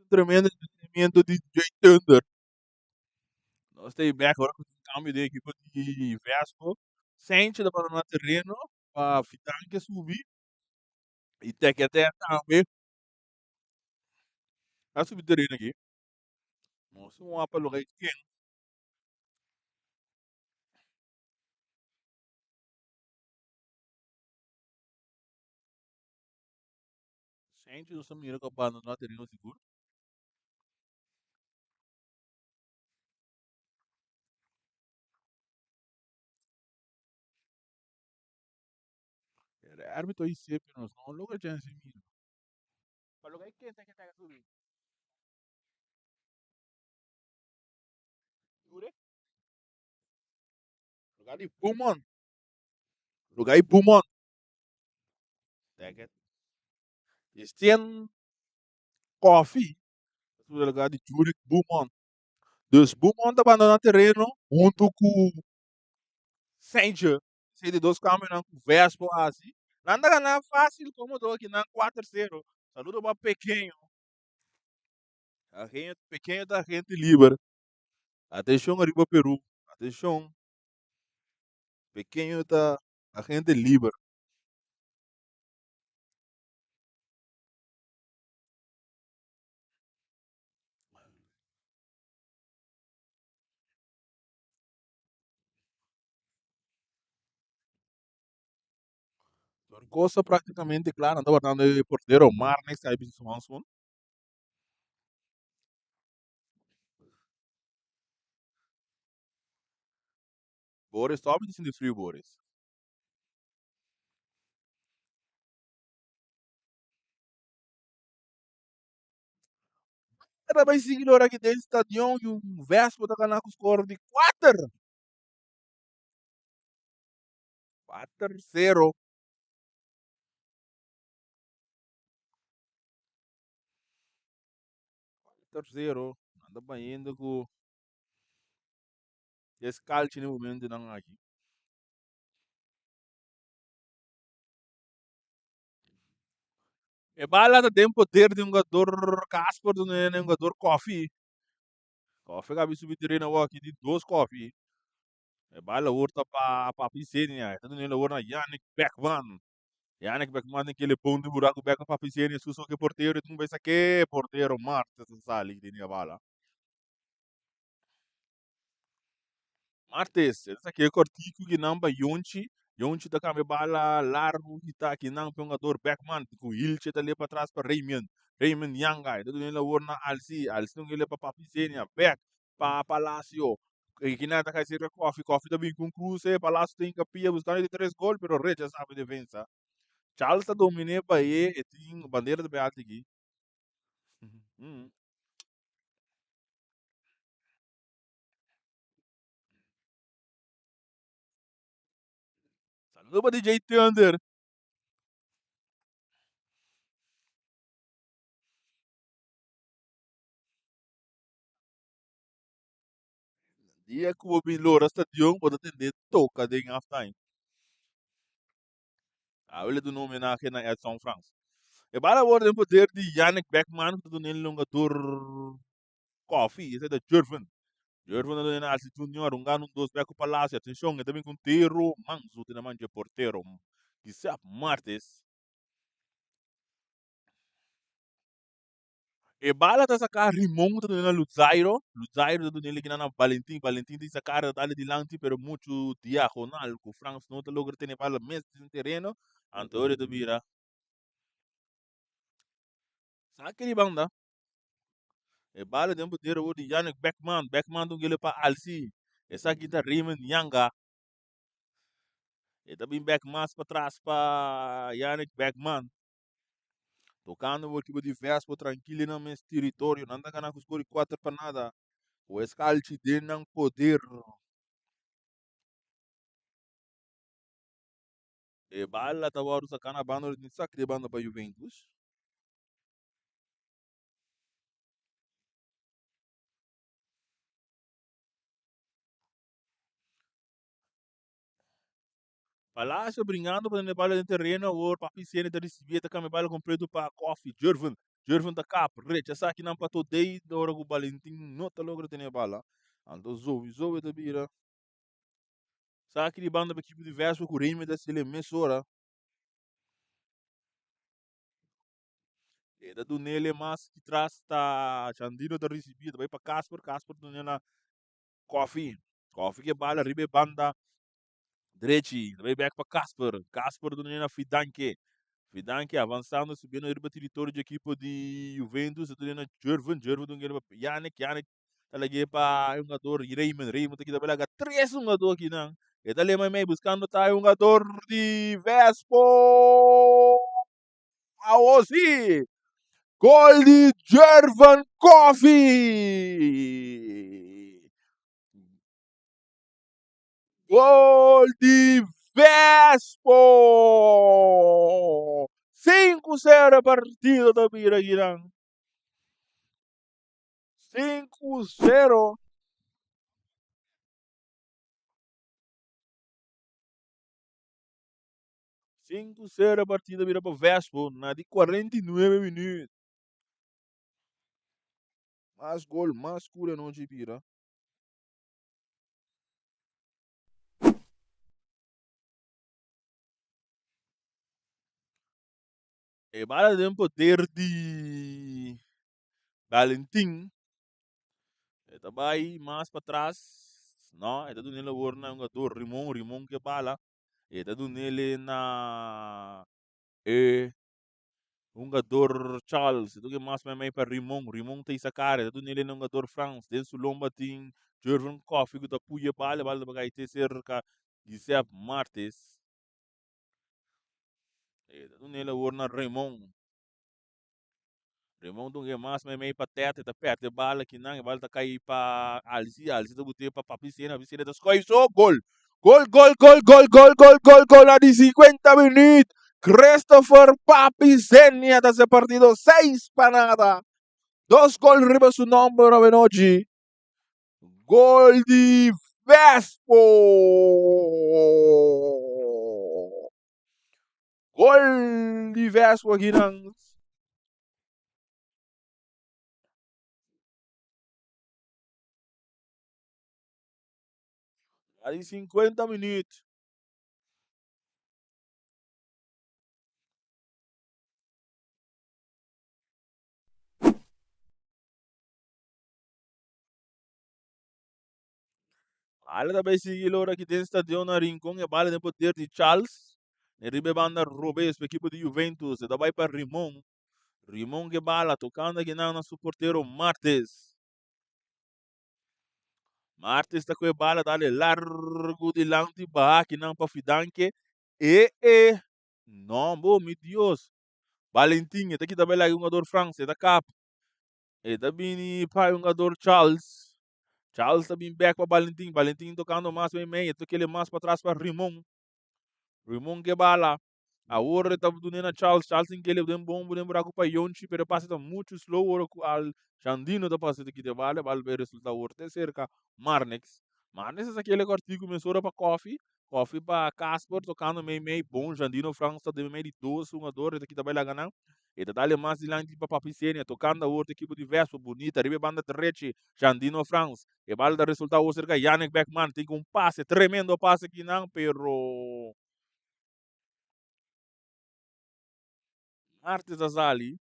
tremendo entretenimento de DJ Thunder. Nós estamos back agora com o cambio de equipa de Vespo. Sente da para no terreno, para ficar que subir. E até também a subir terreno aqui. Nós vamos para o lugar que sente nós estamos indo com a banda no terreno seguro. Era árbitro aí sempre, nós não lugar de assim mesmo. Para o lugar que tem que subir. Jure? Lugar de Pumon. Lugar de Pumon. Take it. Este coffee. O lugar de Jurek Pumon. Dus Beaumont abandona o terreno junto com Sanger. Se de dois caminhos com Vespo assim. Nada ganhar fácil como do aqui na 4-0. Saludo para pequeno. A gente pequeno da gente livre. Atenção arriba Peru. Atenção. Pequeno da a gente livre. Coisa praticamente clara. Andava dando porteiro Mar nesse aí bis Swansson. Boris sobe de frio Boris. Era bem seguidor aqui dentro do estadião e um Vespo da ganhar com score de 4. 4-0. 4-0. Anda bem indo com esse calcio no momento não aqui. E bala da tempo ter de um jogador Casper do um jogador Coffee. Coffee que subir treino aqui de dois Coffee. E bala urta pa piscina. Tanto nele urna Yannick Beckman. Yannick Beckman naquele ponto de buraco Beckman pa piscina. Suso que porteiro. Tu não vai saber porteiro Marta Sali que tinha bala. Martes, essa aqui é cortico que não vai Yonchi. Yonchi tá com a bala largo que tá aqui não jogador Beckman. Com Ilche tá ali para trás para Raymond. Raymond Yanga. Tudo nele urna Alci. Alci não ele para piscina. Beck. Pa Palacio. E que nada que ser Coffee. Coffee também com Cruz. Palacio tem capia buscando de 3 gols. Pero Recha sabe defesa. Charles tá dominando para aí. E tem bandeira de Beate aqui. Saludo para DJ Thunder. Dia que o Bilor stadion pode atender toca de halftime. A ele do nome na aqui na Edson France. E para o ordem poder de Yannick Beckman, que do nele longador coffee, esse é da Jurven. Jurven do nele assim junior, um gano dos Beco Palácio, atenção, e também com Tero Manso, que não é porteiro. Que sabe, Martes. E bala tá sacar remonta do nele Luzairo do nele que na Valentim, Valentim tem sacar dali de lante, pero muito diagonal, com France não tá logo ter bala mesmo no terreno, Antônio do Vira. Sabe aquele banda? E bala dem poder o de Yannick Beckman, Beckman do ele para Alci. Essa aqui tá Raymond Yanga. E também Beckman para trás para Yannick Beckman. Tocando o tipo de Vespo tranquilo no meu território, não anda ganhando com 4 para nada. O escalchi de não poder. E bala tá o sacana banda de sac de banda para Juventus. Palácio brincando para a bala de terreno, o para piscina de recibir, tá com a bala completo para Coffee, Jurven. Jervin da cap, recha sa que não para todo day, da hora que o Valentim não tá logo tem a bala. Ando Zoe da bira. Sa que de banda para equipe diverso com o Remy da Sele Messora. E da do nele mas que traz tá Chandino da recebida, vai para Casper do nela Coffee que bala ribe banda Dreci, vai back para Casper do nela Fidanke avançando, subindo o território de equipa de Juventus, tu na Jervin do Yannick, talagi pa yung jogador Raymond aqui da Belaga, três um jogador aqui não. E dali may buscando tayo um jogador de Vespo. Aosi! Gol de Jervan Coffee! Gol de Vespo! 5-0 a partida da Biraguirão. 5-0. 5-0 a partida vira para o Vespo na de 49 minutos. Mais gol, mais cura não de vira. E bala de poder de Valentim. E também mais para trás. Não, é tudo nele agora na jogador Rimon que bala. E tudo nele na e um jogador Charles, tu que mais me para Rimon tem essa cara, tudo nele na jogador France, dentro lomba tem Jervin Coffee que tá puia bala para ter cerca Giuseppe Martes. E tudo nele agora na Raymond tunge mas may patete ta perte bala que não bala ta cai pa alzi ta bute pa piscina das coisas gol. Gol na de 50 minutos. Christopher Papizenia da esse partido 6 para nada. 2 gol riba su número oggi. Gol di Vespo. Gol di Vespo aqui não. Ali 50 minutos. Ala da besi lora que tem stadion na Rincon e bala de poder de Charles. E ribe banda Robes, equipe de Juventus, e da vai para Rimon que bala, tocando aqui na suporteiro Martes. Martes está com a bala, dale largo de lante, ba aqui não para Fidanque. Não, bom, meu Deus. Valentim, está aqui também lá um jogador francês, da cap. E da bini para um jogador Charles. Charles está bem back para Valentim tocando mais bem meio, toque ele mais para trás para Rimon que bala. Agora está na Charles tem que ele tem bom buraco para Yonchi, pero passa tá muito slow ora al Chandino da passa aqui de bala ver resultado ora te cerca Marnex é aquele artigo começou para Coffee para Casper tocando meio bom Chandino França tá de meio de 12 jogadores aqui também lá ganhando. E tá dali mais de lá para Papicenia tocando a outra equipe diverso bonita, ribe banda treche Chandino France. E bala da resultado ora cerca Yannick Beckman tem um passe tremendo passe aqui não, pero Martes Azali.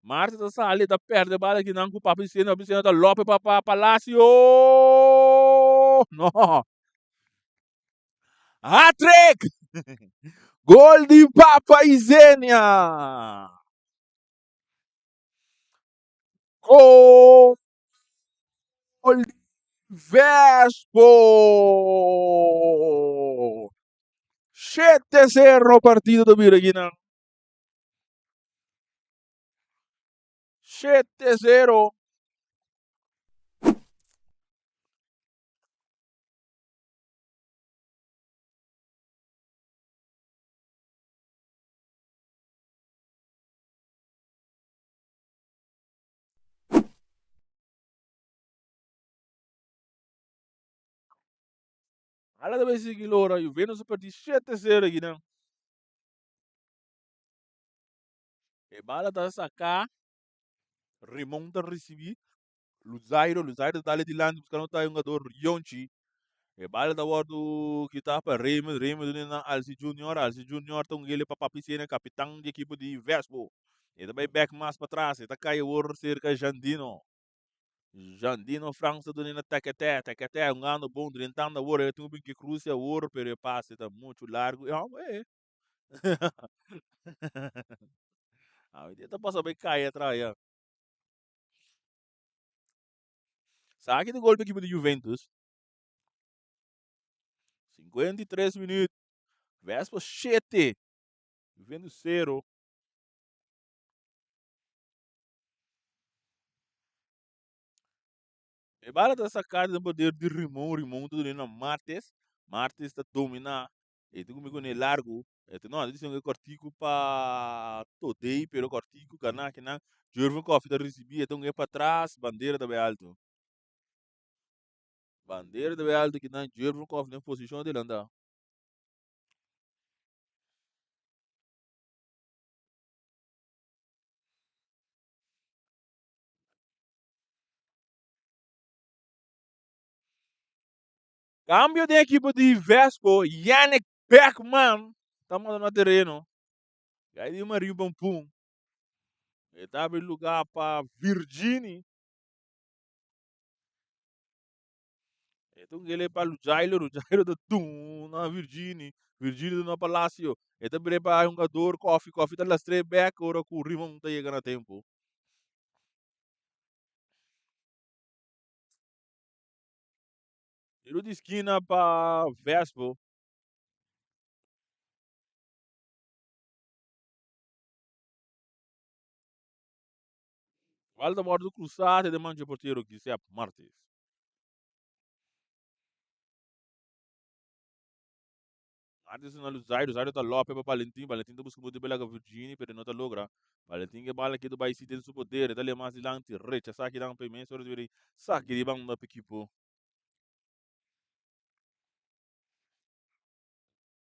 Martes Azali da perde bala que não com a piscina da Lope para Palacio. No. Hat-trick! Gol de Papa Isenia! Gol de Vespo! 7-0 partido do Biragina. 7-0. Alla da besi lora, Juventus per 7-0 aqui não. E bala tá sacar, remonta recebi, Luzairo dali di land buscando tá um jogador Yonchi. E bala da wardo que tá para Raymond na Alci Junior tão ele para Papicena, capitão de equipe de Vespo. E também back mais para trás, e tá cai o cerca Jandino. Jandino França do Nina Tequeté, um ano bom, drentando a hora, tem um que cruza a hora, pero passe tá muito largo. É. Ah, tenta passar bem cair atrás. Sabe do gol da equipe de Juventus? 53 minutos. Vespa 7. Juventus 0. E bala da sacada do poder de Rimon tudo na Martes. Martes está dominar. E tu comigo ne largo. E tu não, disse que cortico para todei, pero cortico cana que não. Jurvan Coffee da recebi, então é para trás, bandeira da alto. Bandeira da alto que não, Jurvan Coffee na posição dele anda. Cambio de equipe de Vespo, Yannick Beckman. Estamos no terreno. E aí uma riba pum. Ele estava em lugar para Virginie. Então ele é para o Jairo do Tum, na Virginie. Virginie do Palácio. Ele também é para um jogador, coffee, tá las três back, ora com o Rimon não está chegando a tempo. Tiro de esquina para Vespo. Valda morte do cruzado, de mancha porteiro que se é Martes. Martes na Zairo tá Lopes para Valentim tá buscando de bela Virginie, pero não tá logra. Valentim que bala que do Bahia tem seu poder, dá-lhe mais adiante, recha, saque dá um pimento, só de saque de banda da equipe.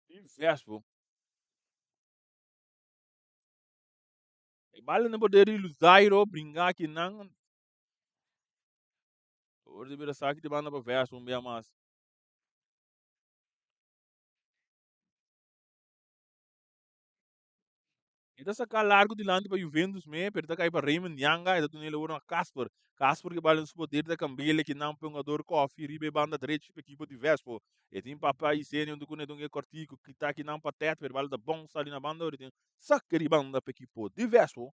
E Vespo. E bala no poder de Zairo, brincar que não. Hoje vira saque de banda para Vespo, um bem mais. Ita saka largo de lante para Juventus me, pero tá cai para Raymond Nyanga, ita tunele ora Casper. Casper que bala nos poder da Cambele que não pengador coffee, ribe banda direita para equipe de Vespo. E tem papai e sênior do cune dungue cortico que tá aqui não para teto, pero bala da bom sali na banda, ora tem saca de banda para equipe de Vespo.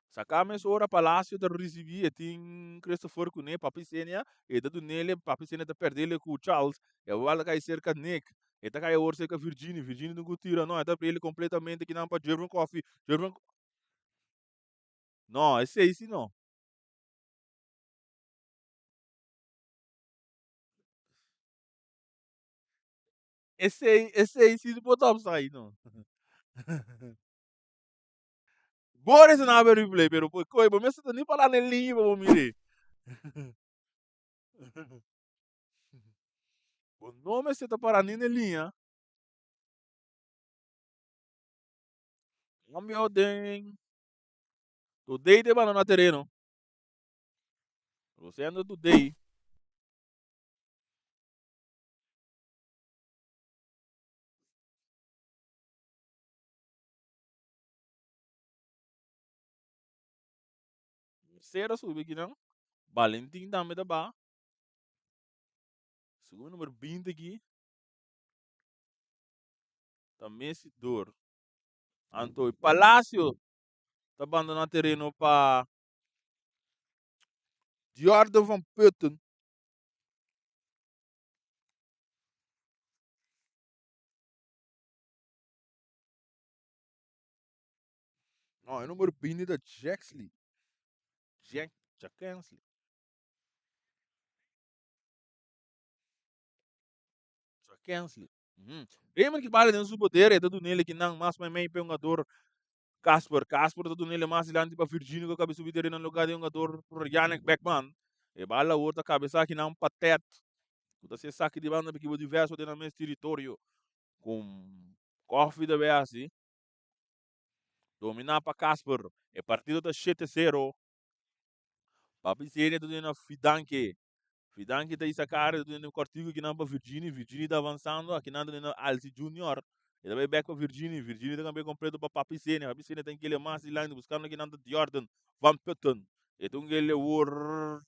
Sacamos ora Palácio da recebi e tem Christopher Cune, papai sênior, e da do nele, papai sênior da perdele com o Charles, e o bala cai cerca Nick. Eta cai a cerca Virginie não tira, não, eta para ele completamente que não para Jervon Coffee. Jervon não, esse não. Esse aí sim não botar sair, não. Boris não abre replay, pero pô, coi, mas você tá nem falando em linha, vou mirar. O nome você tá parando em linha. Cambio de... Today de banana terreno. Você anda today. Será subir aqui, não? Valentim também tá bom. Segundo número 20 aqui. Também esse dor. Antônio Palácio. Tá abandonando terreno para Jordan Van Putten. Não, é o número 20 da Jacksley. Jack Kensley. Kensley. Uhum. Raymond que bala dentro do poder, é tudo nele que não, mas meio jogador Casper, tudo nele mais adiante para Virgínio que acaba subir no lugar de jogador por Yannick Beckman. E bala outra cabeça que não patete. Você saque de banda porque o diverso tem no mesmo território com Coffee da BAC. Dominar para Casper. É partido da 7-0. Papi Senia do na Fidanke. Fidanke tá essa cara do no cortigo que não para Virginia. Virginia tá avançando. Aqui nada no Alci Junior. Ele vai back para Virginia. Virginia tá também completo para Papi Senia. Papi Senia tem que ele mais de line buscando aqui nada Jordan. Van Putten. Então ele war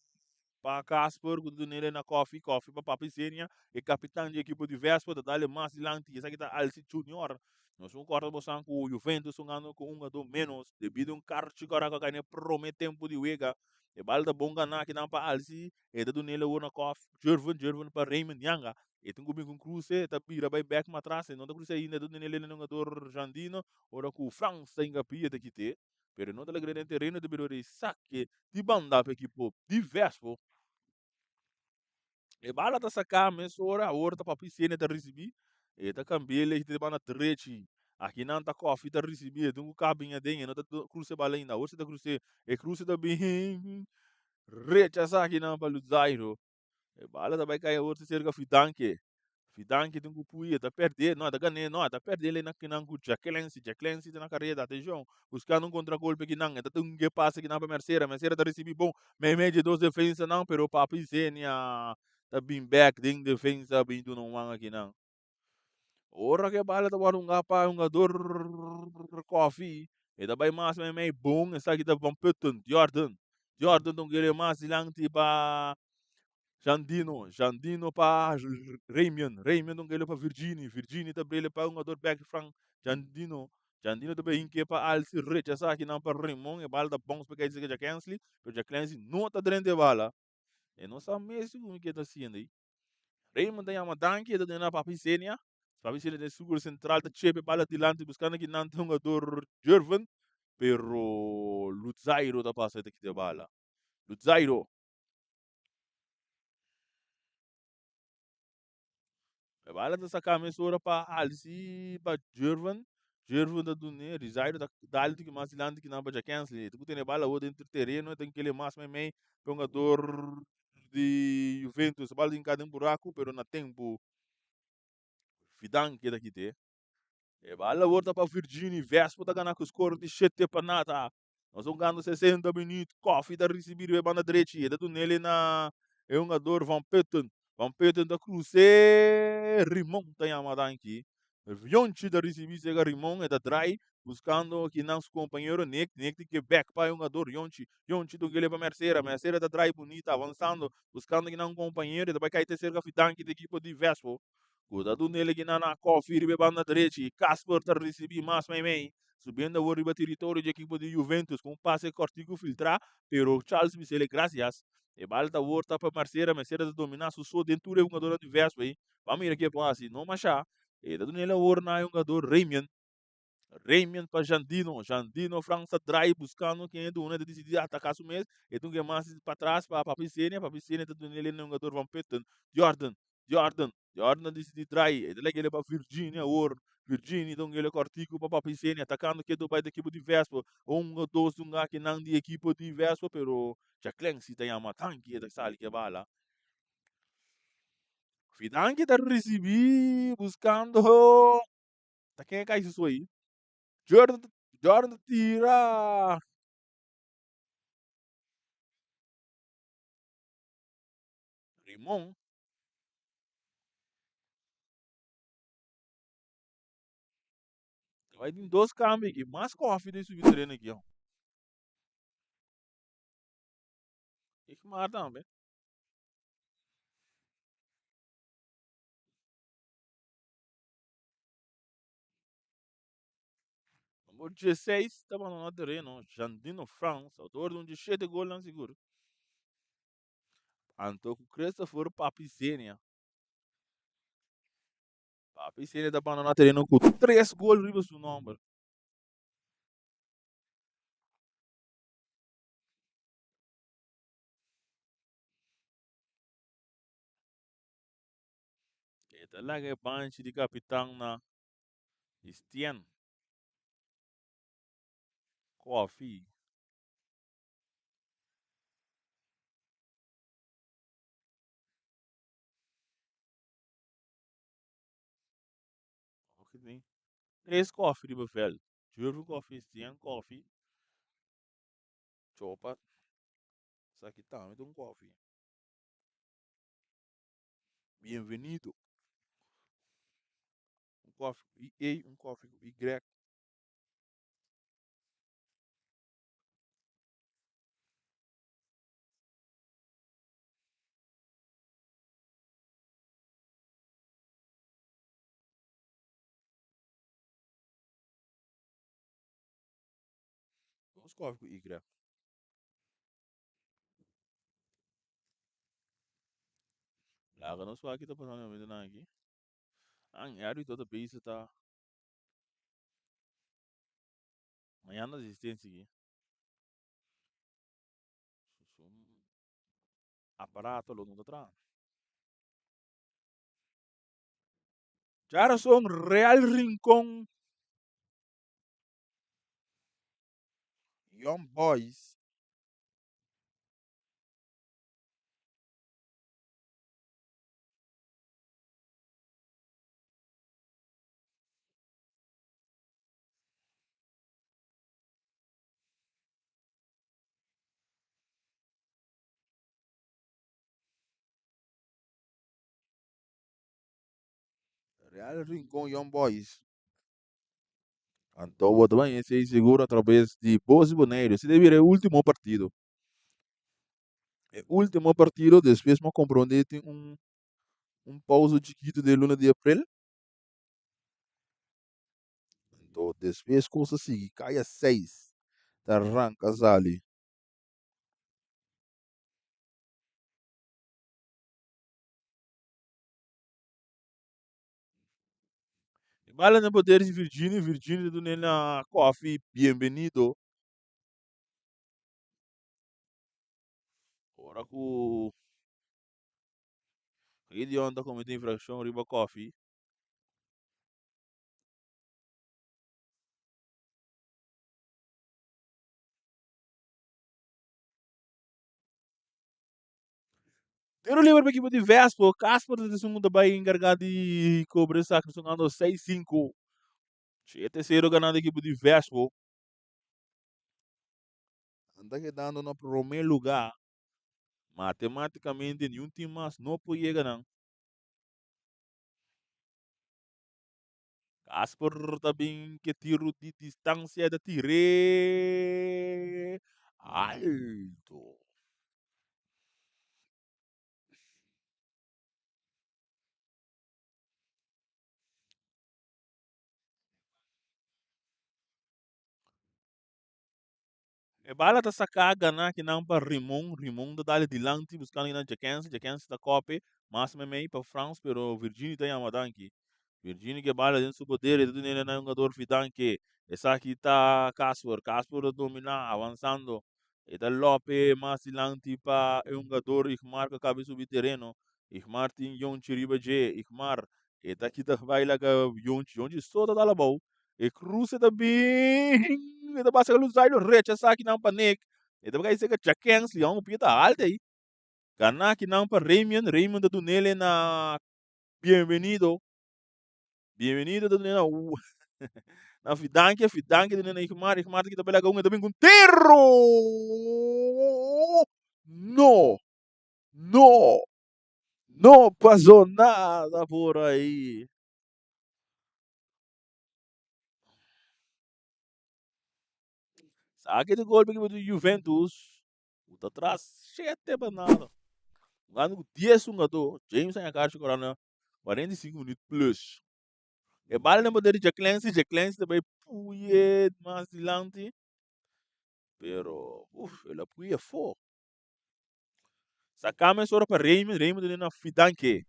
para Casper, quando nele na coffee para Papi Senia. E capitão de equipe de Vespa, da Dale mais de line. Essa aqui tá Alci Junior. Nós vamos cortar bastante com o Juventus, jogando com um a menos, devido a um carro que agora ganha promete tempo de wega. E balda bom ganhar que não para Alci, e da nele o na cof, Jervin para Raymond Yanga. E tem comigo um cruze, tá pira vai back matrás, não tá cruze ainda do nele no jogador Jandino, ora com o França ainda pia de quite. Pero não tá grande terreno de Birori saque de banda para equipe diverso. E bala tá sacar mesmo ora tá para piscina tá receber. E tá cambele e tá bana trechi. Aqui não tá coffee tá receber, então o cabinha denha, não tá cruze bala ainda. Hoje tá cruze, e cruze tá bem recha sa aqui não para Luzairo. E bala tá vai cair hoje cerca fitanque. Fitanque tem que puia, tá perder, não, tá ganhando, não, tá perder ele na kinang com Jacqueline tá na carreira, atenção. Buscando um contra-golpe que não, tá um que passa que não para Mercedes tá receber bom, meio de dois defesa não, pero papi Zenia tá bem back, ding defensa bem do não aqui não. Ora que bala tá um gapa, um gador coffee, e tá bem mais meio bom, essa aqui tá bom putten, Jordan não quer mais lang tipo Jandino para Raymond não quer para Virginia tá brilha para um gador back from Jandino. Jandino também inque para Alci Recha, essa aqui não para Raymond, e bala tá bom para que dizer que já Kensley, pero já Kensley não tá dentro de bala. E não sabe mesmo o que tá sendo aí. Raymond tem uma danke da na Papicenia. Papicenia tem seguro central da chepe bala dilante buscando que não tem um jogador Jervin, pero Luzairo da passa aqui de bala. Luzairo, a bala da sacar mesura para Alci para Jervin. Jervin da Duné, Luzairo da dali que mais dilante que não pode cancel. Tu tem bala o dentro do terreno, tem que ele mais meio jogador de Juventus, a bala em cada buraco, pero na tempo Fidan que daqui tem. E bala volta para Virginia, Vespa da ganhar com os coros de 7 para nada. Nós vamos ganhando 60 minutos, coffee da receber o banda direita, e do nele na é um jogador Van Petten da cruze, Rimon tem a madanki. Vionchi da receber chega Rimon é da dry, buscando que não se companheiro Nick que back para um jogador Yonchi do que ele para Mercedes da dry bonita, avançando, buscando que não companheiro, e depois cai terceira fitanque da equipe de Vespa. Cuidado nele que na coffee ribe banda direita. Casper tá recebi mais meio. Subindo o riba território de equipe de Juventus com passe cortico filtrar, pero Charles Michele gracias. E balta volta para Mercedes dominar su dentro é um jogador adverso aí. Vamos ir aqui para assim, não machar. E dado nele o na é um jogador Raymond para Jandino França drive buscando quem é do né de decidir atacar o mês. E tu que mais para trás para Piscine tá nele é um jogador Van Petten. Jordan, Jordan decide drive. Ele é para Virginia or Virginia então ele cortico para Piscine atacando que do pai da equipe de Vespa. Um dois um que não de equipe de Vespa, pero já Clancy tem uma tanque da sala que bala. Fidanque tá recebi buscando. Tá quem é que isso aí? Jordan, Jordan tira. Rimon. Vai em dois câmbios aqui. Mas coffee desse treino aqui, ó. E que mata também. Número 16, estava no terreno. Jandino France, autor de um de 7 gols não seguro. Antoco Christopher Papicenia. Papicenia estava no terreno com 3 gols riba seu número. Eta lá que banche de capitão na Stien. Coffee. O que tem? 3 coffee riba velho. Jurgen Coffee, Stian Coffee, Chopa, Sakitame de um coffee. Bem-vindo. Um coffee com EA, um coffee com Y. Uns coffee com Y. Lá que não sou aqui, tá passando a vida aqui. Anhari toda pista tá. Amanhã na existência aqui. Um aparato lá no atrás. Já são Real Rincon. Young Boys. Real Rincon Young Boys. Então, o também se segura através de Boas e Boneiros. Se deve ir o último partido. O último partido, depois me compromete um pausa chiquito de luna de abril. Então, depois coisa assim, cai a 6. Arranca ali. Vale no poder de Virgínia. Virgínia do Nena Coffee. Bem-vindo. Ora com ele anda cometendo infração riba Coffee. Ter o livro para equipe de Vespo. Casper de segunda vai encarregado de cobrir saco. São andando 6-5. É terceiro ganhando a equipe de Vespo. Anda quedando no primeiro lugar. Matematicamente, nenhum time mais não pode chegar. Casper também que tiro de distância da tire alto. E bala tá sacar ganhar que não para Rimon da dali dilante buscando na Jackense da copy, mas me mei para France, pero Virginia tá yamadan aqui. Virginia que bala dentro do poder e tudo nele na jogador fidan que essa aqui tá Casper dominar avançando. E da Lope mais dilante para um jogador e marca cabeça subir terreno. E Martin Yon Chiriba J, e Mar. E daqui tá vai lá Yon só tá lá bom. E cruza também. E da base que sai do recha saque não panek. E da base que Jackense Leão pita alta aí. Gana que não para Raymond do nele na Bienvenido. Bienvenido do nele na na Fidanque do nele Hikmar que tá pela gunga também com terro. No, no, não passou nada por aí. Saque de gol do Juventus. O tá atrás, 7 banana. Ganho 10 jogador. James tem a caixa corona 45 minutos plus. E bala na poder de Jacqueline também puye mais dilante. Pero, ele puye fo. Sacame só para Raymond na Fidanque.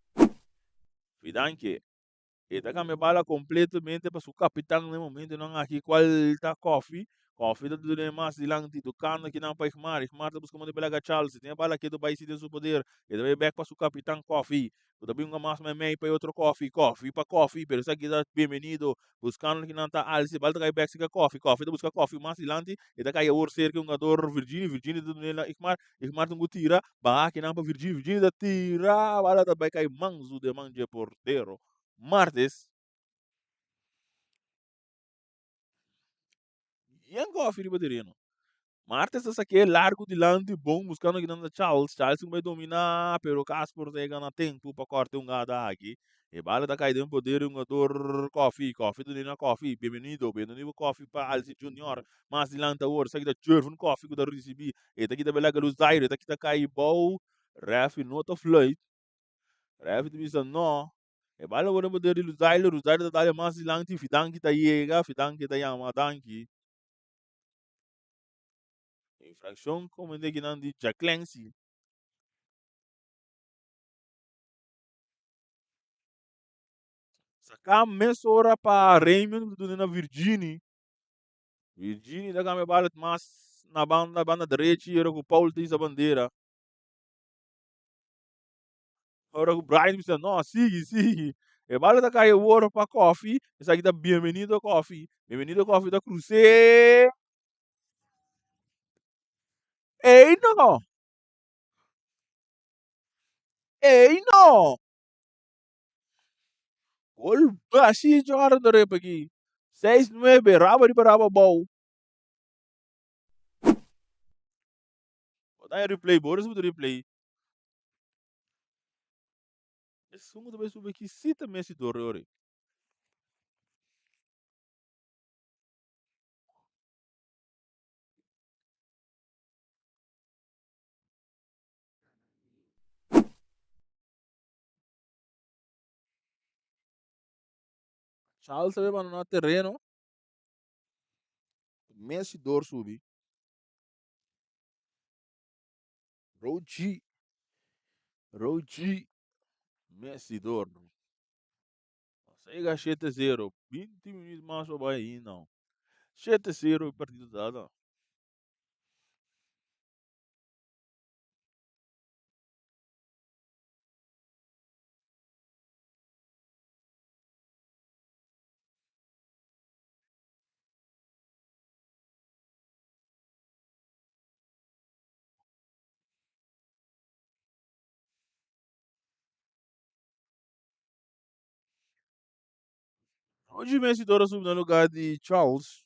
E tá com a bala completamente para o capitão no momento não aqui qual tá Coffee tá tudo mais dilante do cano que não para Ikmar tá buscando de pela Charles tem a bala que do país de seu poder e também back para o capitão Coffee o também um mais meio para outro Coffee para Coffee pero isso aqui tá bem-vindo buscando que não tá alce bala tá back fica Coffee tá busca Coffee mais dilante e tá cai o ser que um jogador Virginia do nela Ikmar tá tira bah que não para Virginia tá tira bala tá vai cair manzo de manje porteiro Martes. Quem coffee riba dirino? Marta sa saque largo de lante bom buscando aqui na Charles vai dominar, pero Casper chega na tempo para cortar um gada aqui. E bala da caída em poder um ator coffee do Nina Coffee, bem-vindo coffee para Alci Junior, mas de lanta hora, sai da churro um coffee que da recebi, e daqui da belega luz daire, daqui da cai bom, ref nota flight, ref de visa no, e bala hora poder luz daire da daire mais de lanta, fidanki da iega, fidanki da yama danki, infração como de que não de Jacqueline. Saka mesora pa Raymond do na Virginia. Virginia da kami balat mas na banda direita era com o Paulo tem essa bandeira. Ora o Brian disse, não, sigue. E bala da cai o ouro para coffee. Essa aqui da bem-vindo coffee. Bem-vindo coffee da Cruzeiro. Ei, não. Ei, não. Gol basi jogar do rep aqui. 6-9, raba de raba bom. Dá replay, Boris do replay. Esse sumo também sube aqui, cita Messi do Rore. Charles também mano no terreno. Messi dor subir. Rogi. Messi dor. Chega 7-0. 20 minutos mais ou aí, não. 7-0 partido dado. Hoje Messi dor subir no lugar de Charles.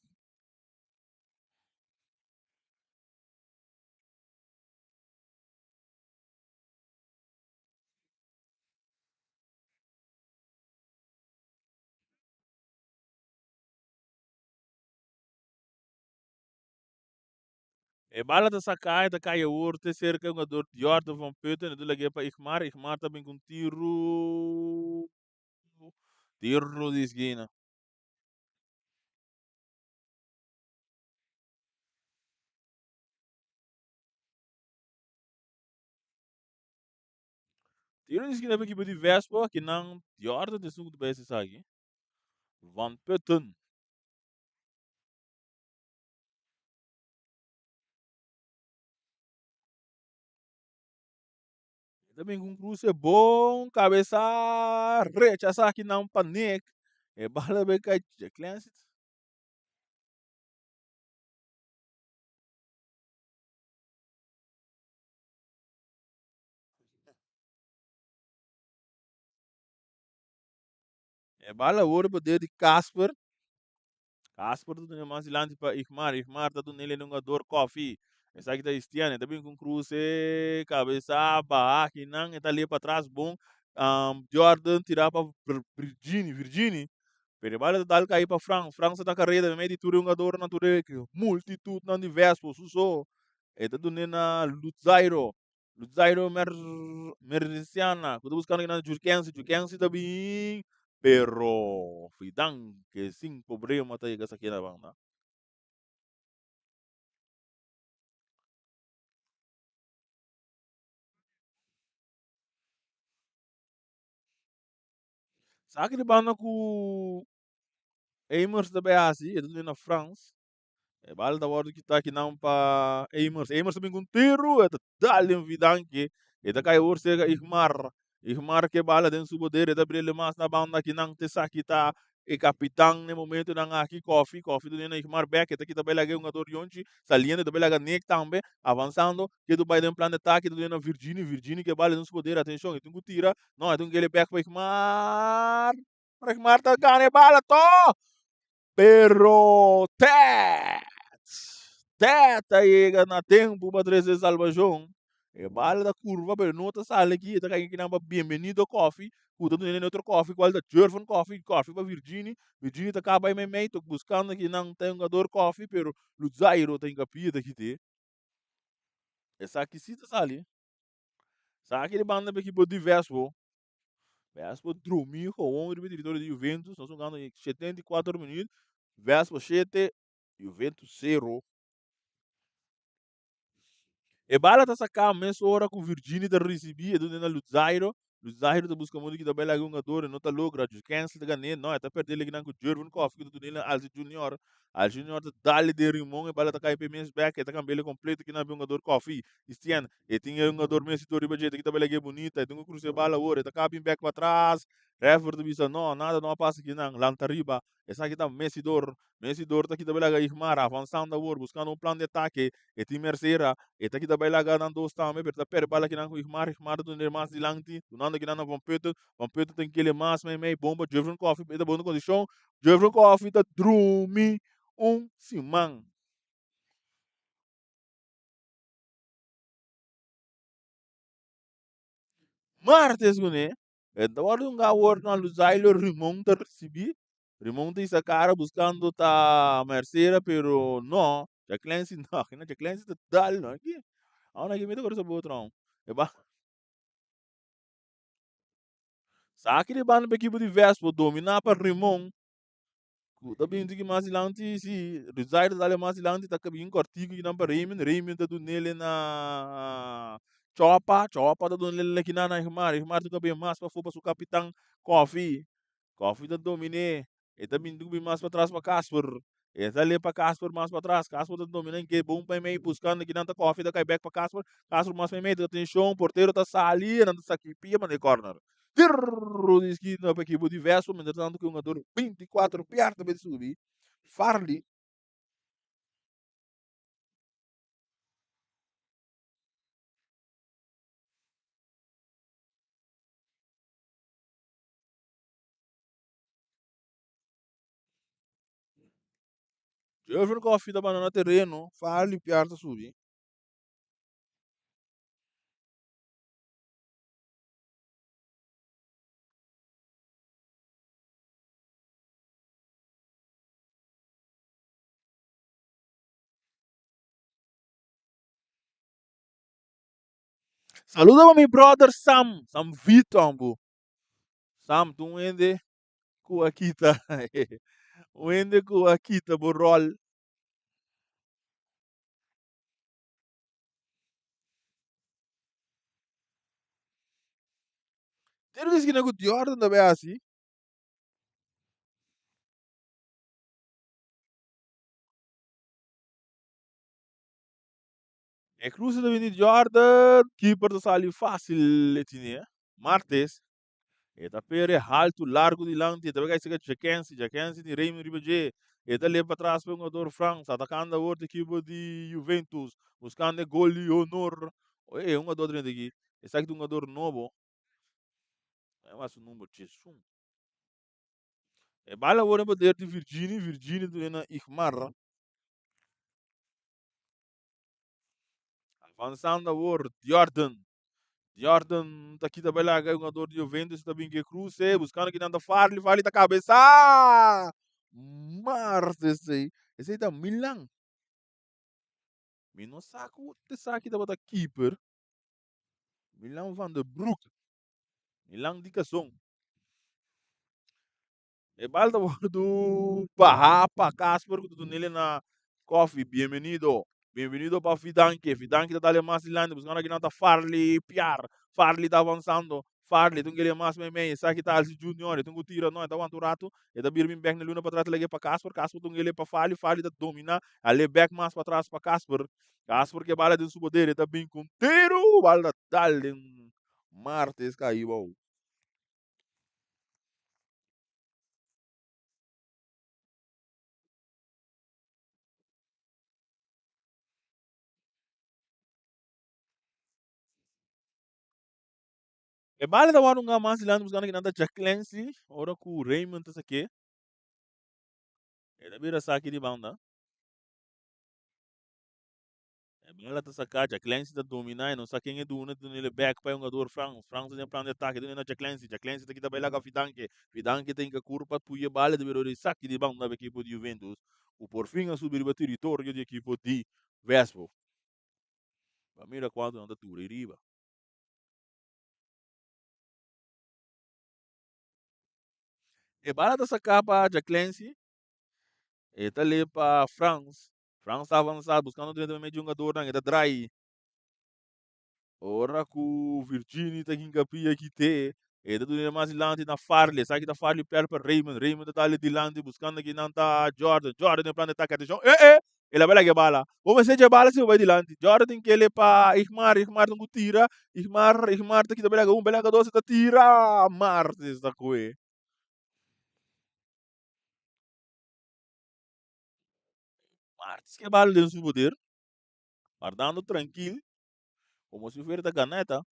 E bala da sakai da cai urte cerca um dor de Jordan van Putten do lagi para Ikmar. Ikmar também com tiro. Tiro de esquina. Tiro de esquina para equipe de Vespa que não Jordan de segundo base aqui. Van Putten. Também com cruz é bom, cabeça rechaça aqui não panic. É bala bem que é cleanse. É bala ouro poder de Casper. Casper do né mais lante para Ikmar. Ikmar tá do nele nunca dor coffee. Essa aqui tá estiane, também com cruz é cabeça aqui não, está ali para trás bom. Jordan tirar para Virginie. Peribala dal cair para França da carreira, meio de tudo um jogador natural, multitud não diverso, suso. Eta do nena Lutzairo Merciana, quando buscando na Jurkense também, pero fidan que sim problema tá aí aqui na banda. Sabe que banda com Eimers da BAC, é tudo na França. É bala da hora que está aqui não para Eimers também com tiro, é dali um vidanque, é da cai urse Ihmar que bala dentro do poder, é da brilha mais na banda que não te saque tá e capitão no momento não aqui coffee do Nena Ihmar Beck, é que também lá um jogador Yonchi, saliendo também lá Nick também, avançando, que do Biden plan de ataque do Nena Virginia que bala dentro do poder, atenção, e tem que tira, não, tem que ele back para Ihmar tá ganhando bala, to! Pero, té! teta chega na tempo para trazer salvação. E bala da curva, pero não tá sala aqui, tá aqui na bem-vindo coffee, puta do neném outro coffee, qual da Jervan coffee, coffee para Virginia, Virginia tá acaba aí meio, tô buscando aqui não tem um gador coffee, pero Luzairo tem capia daqui te. Essa aqui sim tá sali. Sabe aquele banda aqui por diverso, Vespa dormiu com o homem do diretor de Juventus, nós estamos ganhando 74 minutos, Vespa 7, Juventus 0. E bala tá sacar meia hora com Virginia da receber do na Luzairo. Luzairo tá buscando muito que também lá jogador, não tá logra, de cancel da ganhar, não, tá perdendo aqui com o Jervin Koff, que tu nele Alzi Junior. Alzi Junior tá dali de Rimon e bala tá caindo para back, tá cabelo completo que na jogador Koff. Este ano, e tinha jogador Messi do Ribajet que também é bonita, e tem um cruze bala agora, tá cabendo back para trás. Refer do bisa não, nada não passa aqui não, lanta riba. Essa aqui tá Messi dor tá aqui também lá Irmar, avançando agora, buscando um plano de ataque, e tem Merceira. Ita kita bai laga nan dos tame per per bala kina ku ihmar do ner mas dilanti tunando kina na vampeto tem que ele mas mei bomba Jevron Coffee beta boa condição Jevron Coffee tá drumi simang martes gune da hora um gawor na luzailo remonta recebi remonta essa cara buscando ta Merceira pero no já Clancy não kina já Clancy tá dal não aqui aonde que me toca essa botrão é ba Saki de ban equipe de Vespo dominar para Rimon. Tapi hindi masilanti si reside dale masilanti tak kabing kortigo ginang pa Raymond da dun nele na chopa da dun nele kinana himar tu kabi mas pa fupa su kapitang coffee da domine e também dubi mas para trás para Casper e dali para Casper mas para trás Casper da domine que bom para meio buscando que nanta coffee da cai back para Casper mas para meio da atenção porteiro tá sali nanta sakipia man de corner Tirro di esquina para equipe diverso, mas entretanto que um jogador 24 perto de subir. Farli, eu jogo com a fita banana terreno, Farli perto de subir. Saluda para meu brother Sam Vitor, ambo. Sam, tu ende com a kita, ende com a kita, borrol. Ter visto que não é Jordan também assim? É cruza também de Jordan, keeper do sali fácil, tinha. Martes, eta pere alto, largo de lante, eta vai chegar Jackensi de Raymond Ribeje, eta leva para trás para o jogador Franks, atacando a outra equipe de Juventus, buscando gol de honor. É um jogador dentro aqui. Esse aqui é um jogador novo, é mais um número de sum. É bala agora para de Virginia do na Ikmar, avançando a outra, Jordan tá aqui também lá, um jogador de Juventus, também que cruze, buscando que não Farley tá cabeça. Martes esse aí tá Milan. Mino saco, te saque da bota keeper. Milan van der Broek. Milan di Kasong. E balda do Barrapa, Casper, que tu nele na coffee. Bem-vindo. Bem-vindo para Fidanke. Fidanke tá dando mais lande, buscando que não tá Farley, Piar. Farley tá avançando. Farley, tu queria mais meio, sabe que tá ali Junior, tu tira não, tá um rato, e da birmin back na luna para trás, lege para Casper, Casper tu ele para Farley tá domina, ali back mais para trás para Casper. Casper que bala de subodeira, tá bem com tiro, bala dale martes caiu. E bala da wanu nga mas ilan buscando que nada Jack Clancy, ora com o Raymond tá aqui. E da bira saque de banda. Ela tá sacar, Jack Lance tá dominar, não sabe quem é do ele back para o jogador Franz. Franz tem plano de ataque, do na Jack Lance. Jack Lance tá aqui também lá com Fidanke. Fidanke tem que curva para a bala de ver saque de banda da equipe de Juventus. O por fim a subir o território da equipe de Vespo. Para mira quando anda tudo riba. E bala tá sacar para Jack Lance. E tá ali para Franz. Franz tá avançado, buscando dentro do meio de um jogador, né? Tá dry. Ora ku Virginia ta ginga pia kite. E da dunia mais lante na Farley. Sai que da Farley per para Raymond. Raymond tá ali de lante buscando aqui nanta Jordan. Jordan tem plano de ataque. Atenção. Ele vai lá que bala. Vamos ver se bala se vai de lante. Jordan tem que ele para Igmar. Igmar não tira. Igmar tá aqui da belaga. Belaga doce tá tira. Martes está coe. Martes que bala dentro do poder. Guardando tranquilo. Como se fosse da caneta.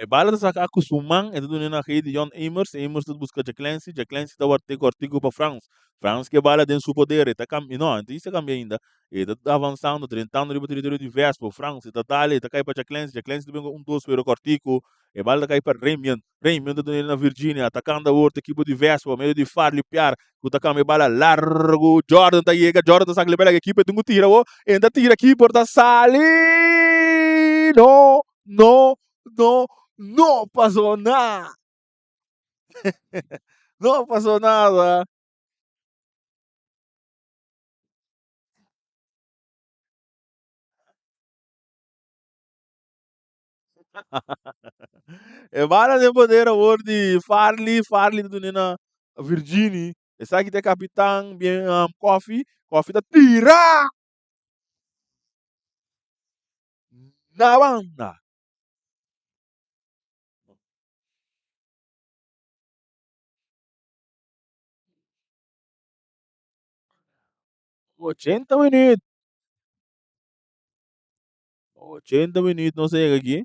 E bala sa aku sumang itu dunia na kay John Amers, Amers tu busca Jack Clancy ta artigo artigo para France. France que bala den su poder, tá cam, não, então isso cambia ainda. E tá avançando, tentando riba território de Vespo, France, tá dali, tá cai para Jack Clancy também um dois pero cortico. E bala cai para Raymond, Raymond tu na Virginia, atacando a outra equipe de Vespo, meio de Farley Piar, tu tá cam bala largo, Jordan tá chega, Jordan tá saca bala equipe tu tira, ainda tira aqui por tá sali. No, no, no. No pasó nada. No pasó nada. E vale de poder award di Farley do Nina Virginie. E sai que tem capitão bien Coffee, Coffee da tira na banda. 80 minutos. 80 minutos, não sei aqui.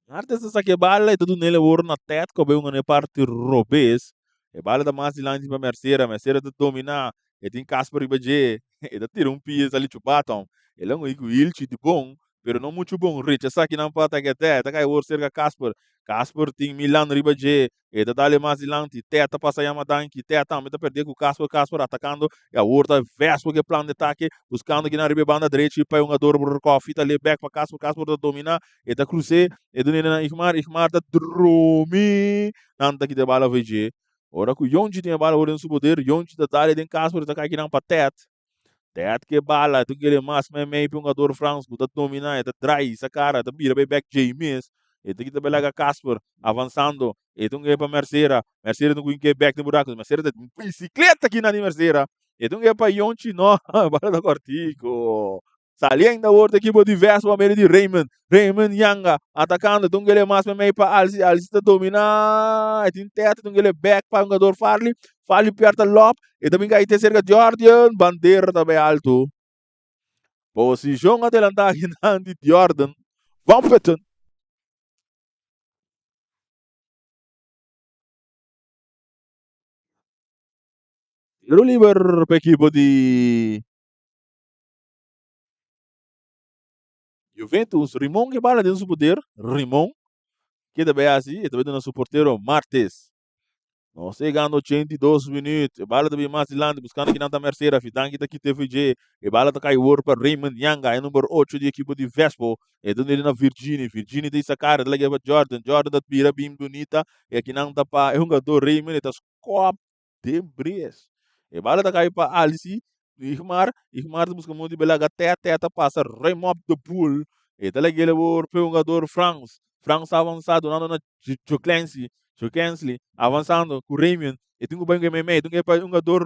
Artes essa que bala e tudo nele ouro na teta, que veio uma parte robês. E bala da mais de lá para Merceira de dominar. E tem Casper Ibaje. E da tira pies ali chupatam. Ele é um iguilchi de bom, pero não muito bom. Rich, essa aqui não pata que até, tá cai ouro cerca Casper. Casper tem Milan Ribaje. E da dali mais de lá, teta passa yama danki, teta, me tá perder com o Casper atacando. E a outra Vespo que plano de ataque, buscando aqui na riba banda direita, e para um jogador por coffee, ali back para Casper da dominar. E da cruze e dunina na Ihmar da drumi nanta ki de bala veje ora ku yonji tem bala oren su poder yonji da tale den Casper da kaki nan patet tet que bala tu que ele mas me um jogador France da domina da trai essa cara da bira back James e tem que belaga Casper avançando e tu que para Merceira não que back no buraco Merceira da bicicleta aqui na Merceira e tu que para yonji no bala da cortico saliendo outra equipe diverso para meio de Raymond Yanga atacando Tungele mais meio para Alci está dominar tem teto Tungele back para o jogador Farley perto lob e também cai ter cerca de Jordan bandeira também alto posição adelantada de Jordan Van Petten Oliver para a equipe de Juventus Rimon que bala dentro do poder Rimon que também é assim e também do nosso porteiro Martes. Não sei, ganhando 82 minutos. Bala do Bimasiland, buscando aqui na terceira. Fitangue daqui TVG. E bala da Kaiwar para Raymond Yanga. É número 8 de equipe de Vespo. É do ele na Virginia. Virginia tem essa cara. Ela para Jordan. Jordan da Pira Bim bonita. E aqui não tá para. É um jogador Raymond. Está Scop de Bries. E bala da Kai para Alice. Igmar busca muito de Belaga. Teta passa. Raymond the Bull. E tá lá ele para um jogador France. France avançado. Não na Clancy. Kensley avançando com o Raymond e tem um banho MMA, tem um jogador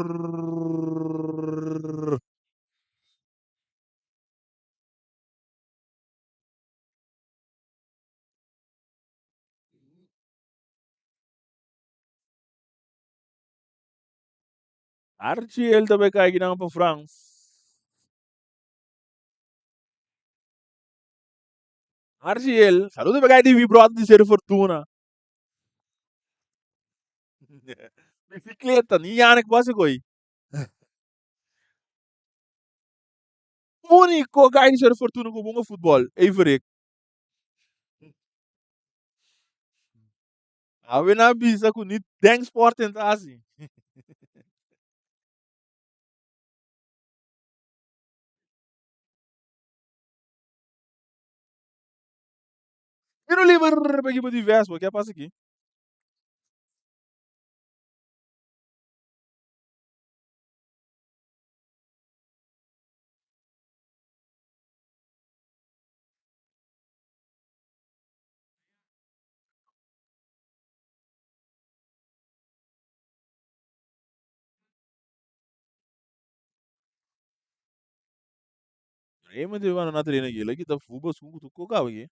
Archie ele também cai aqui não para France. Argel, saludo pegar de vibrato de ser fortuna. Bicicleta, ni ano que você coi. Único gai de ser fortuna com bom futebol. Ei, verek. Ave na bisa com ni deng sport assim. E no livro peguei para diverso, o que passa aqui? Ei, mas eu não na treina aqui, aqui tá futebol, com tu coca aqui.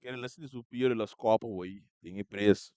Quero lá se superior las copas aí, tem preço.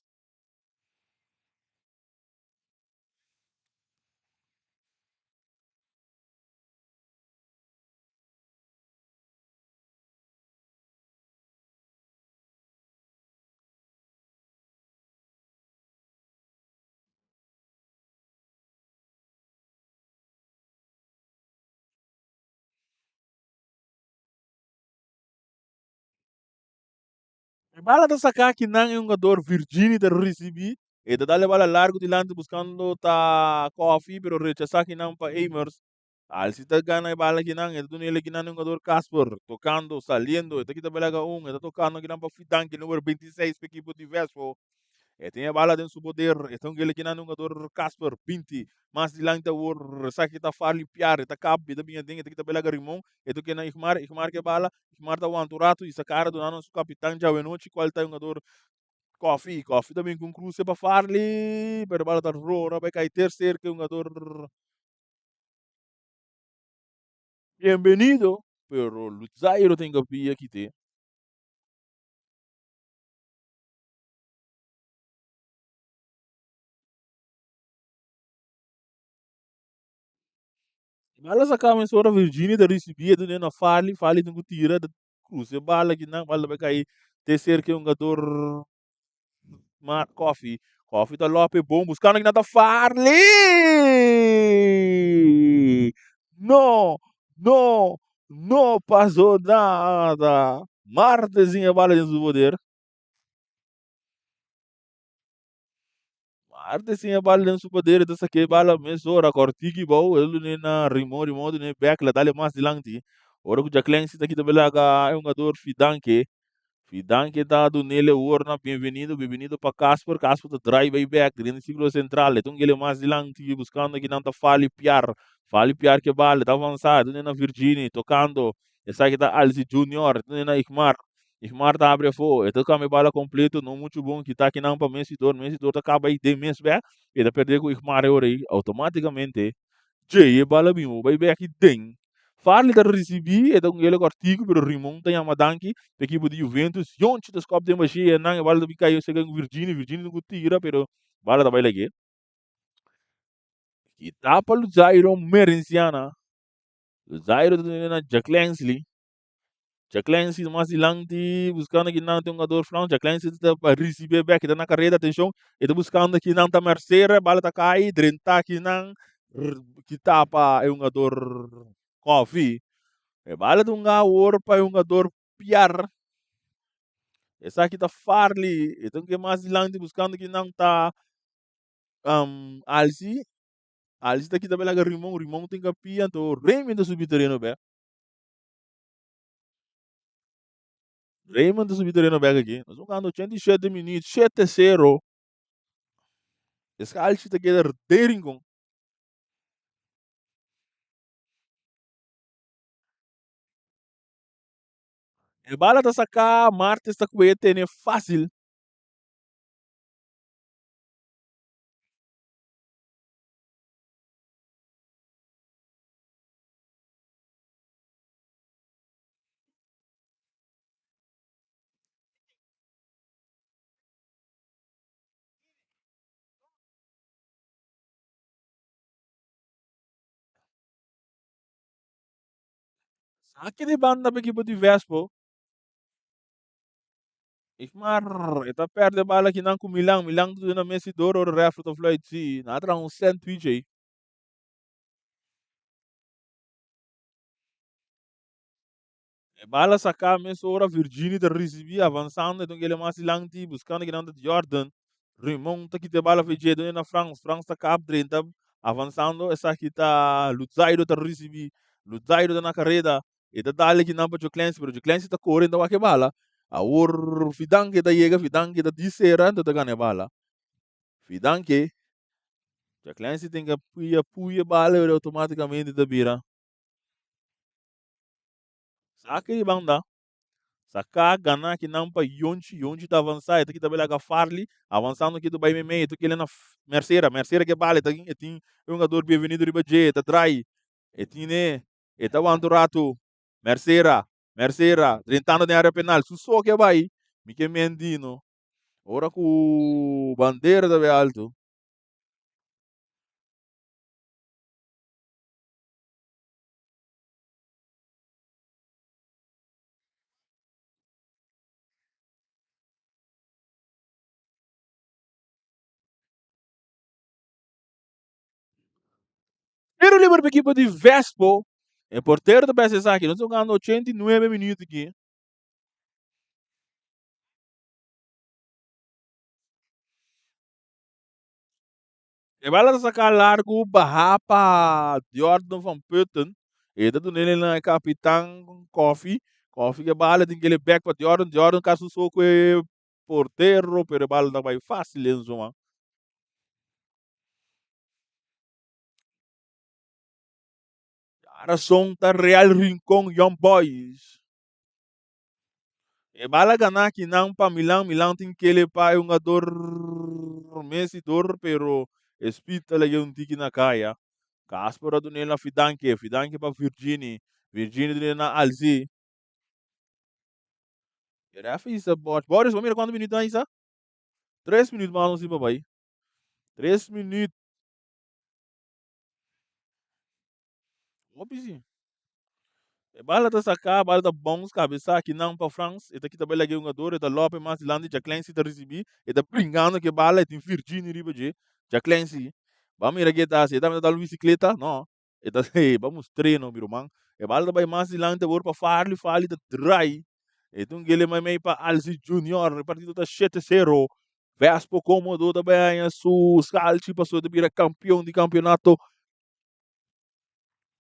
Bala da sacar que não é um jogador Virginia de receber, e da dale bala largo de lante buscando ta coffee, pero rechazar que não para Amers. Al si ta gana bala que não, do nele que não é um jogador Casper, tocando, saliendo, eta kita belaga eta tocando que não para Fitan, que número 26 para equipo diverso. E tem a bala dentro do poder, então ele que não é um jogador Casper, 20, mas de lante o saque está fali piar, está cabe, da minha denga, kita belaga Rimon, então que não Ikmar que bala, Ikmar tá o anturato, e sacar do nosso capitão já o noite, qual tá um jogador Coffee também com cruz para farli, pero bala tá rora, vai cair terceiro que um jogador bem-vindo, pero Luzairo tem que pia aqui te. Bala sacar uma sora Virginia da recibia do na fali tem que tira da cruz, bala que não, bala vai cair terceiro que um jogador Coffee tá Lope bom, buscando que nada farli. Não, não, não passou nada. Martezinha bala dentro do poder. Martezinha bala dentro do poder. Então saquei bala mesora. Cortigi bom. Ele na remote ne back la dale mais de lanti. Ora que o Jacqueline está aqui também lá é um jogador fidanque. Fidanque dado nele o orna bem-vindo para Casper tá drive aí back dentro do ciclo central. Então ele mais de lanti buscando que não tá fale piar que bala, tá avançado, na Virginia tocando. Essa aqui tá Alci Junior, na Ikmar. Ismar tá abre fogo, então kami bala completo, não muito bom, que tá aqui não para Messidor tá acaba aí de mês back, e da perder com o Ismar aí, automaticamente, Jay bala mimo, vai back aqui tem. Fale da recebi, então ele artigo, pero Rimon tem a madanki, a equipe de Juventus, jonte das copas de machia, não, bala da bicaiu, chega com Virginia não tira, pero bala da baila aqui. E tá para o Jairo Merenciana, o Jairo na Jack Lansley, Jack Lenz mais adiante buscando que não tem um jogador front, Jack Lenz está para receber back, está na carreira, atenção, ele está buscando que não está merceira, bala está cai, drenta que não, que tapa é um jogador coffee, é bala de um jogador para um jogador piar, essa aqui está farli, então que mais adiante buscando que não está Alci, Alci está aqui também lá Rimon tem que pia, então Raymond subir terreno, Raymond subir terreno back aqui, nós vamos ganhando 87 minutos, 7-0. Esse cara está aqui dering. E bala ta saka Martes ta kuete ne fácil. Aqui de banda para equipa de Vespo. Ikmar, eta perde bala que não com Milan. Milan tudo na Messi Doro, o refro do Floyd C. Nada um sandwich aí. Bala sacar mesmo ora Virginia de receber avançando então ele mais lanti buscando que não de Jordan remonta que te bala fez na France France tá cap 30 avançando essa aqui tá Luzairo tá receber Luzairo tá na carreira e tá dale que não para o Clancy pero o Clancy tá correndo a que bala a or Fidanque tá chega Fidanque tá disera tá ganha bala Fidanque o Clancy tem que puia bala e automaticamente tá vira saca e banda Saka gana que não pa yonchi tá avançar, tá aqui também laga farli, avançando aqui do vai meio, tu que ele na merceira que vale, tá aqui, tem um jogador bem-vindo riba J, tá trai, e tine, e tá wanto rato, merceira, 30 anos de área penal, su só que vai, mi que mendino, ora com bandeira da alto. Tiro livre para equipa de Vespo, é porteiro do PSS aqui, nós estamos ganhando 89 minutos aqui. E bala sacar largo bahapa Jordan van Putten. E dat doen ele capitão Coffee. Coffee que bala tem aquele back para Jordan. Jordan caso sou que porteiro, pero bala não vai fácil em zona. Ara som tá Real Rincon Young Boys. E bala ganhar que não para Milan. Milan tem que ele para um jogador Messi dor, pero espita lagi um tiki na kaya. Kasper do nila Fidanke, Fidanke para Virginie. Virginie do na Alzi. Era fixe, Boris, vamos ver quantos minutos aí, 3 minutos mais não se papai. 3 minutos. Óbvio. E bala tá sacar, bala tá bons cabeça aqui não para France. E tá aqui também lagi um jogador, e tá Lopes mais lande, já Clancy tá recebi. E tá brincando que bala tem Virginie riba de. Já Clancy. Vamos ir aqui tá, se tá me dando bicicleta, não. E tá, vamos treino, meu irmão. E bala tá bem mais lande, agora para fali tá dry. Então ele vai meio para Alci Junior, o partido tá 7-0. Vespo Comodo também, su Scalci passou de virar campeão de campeonato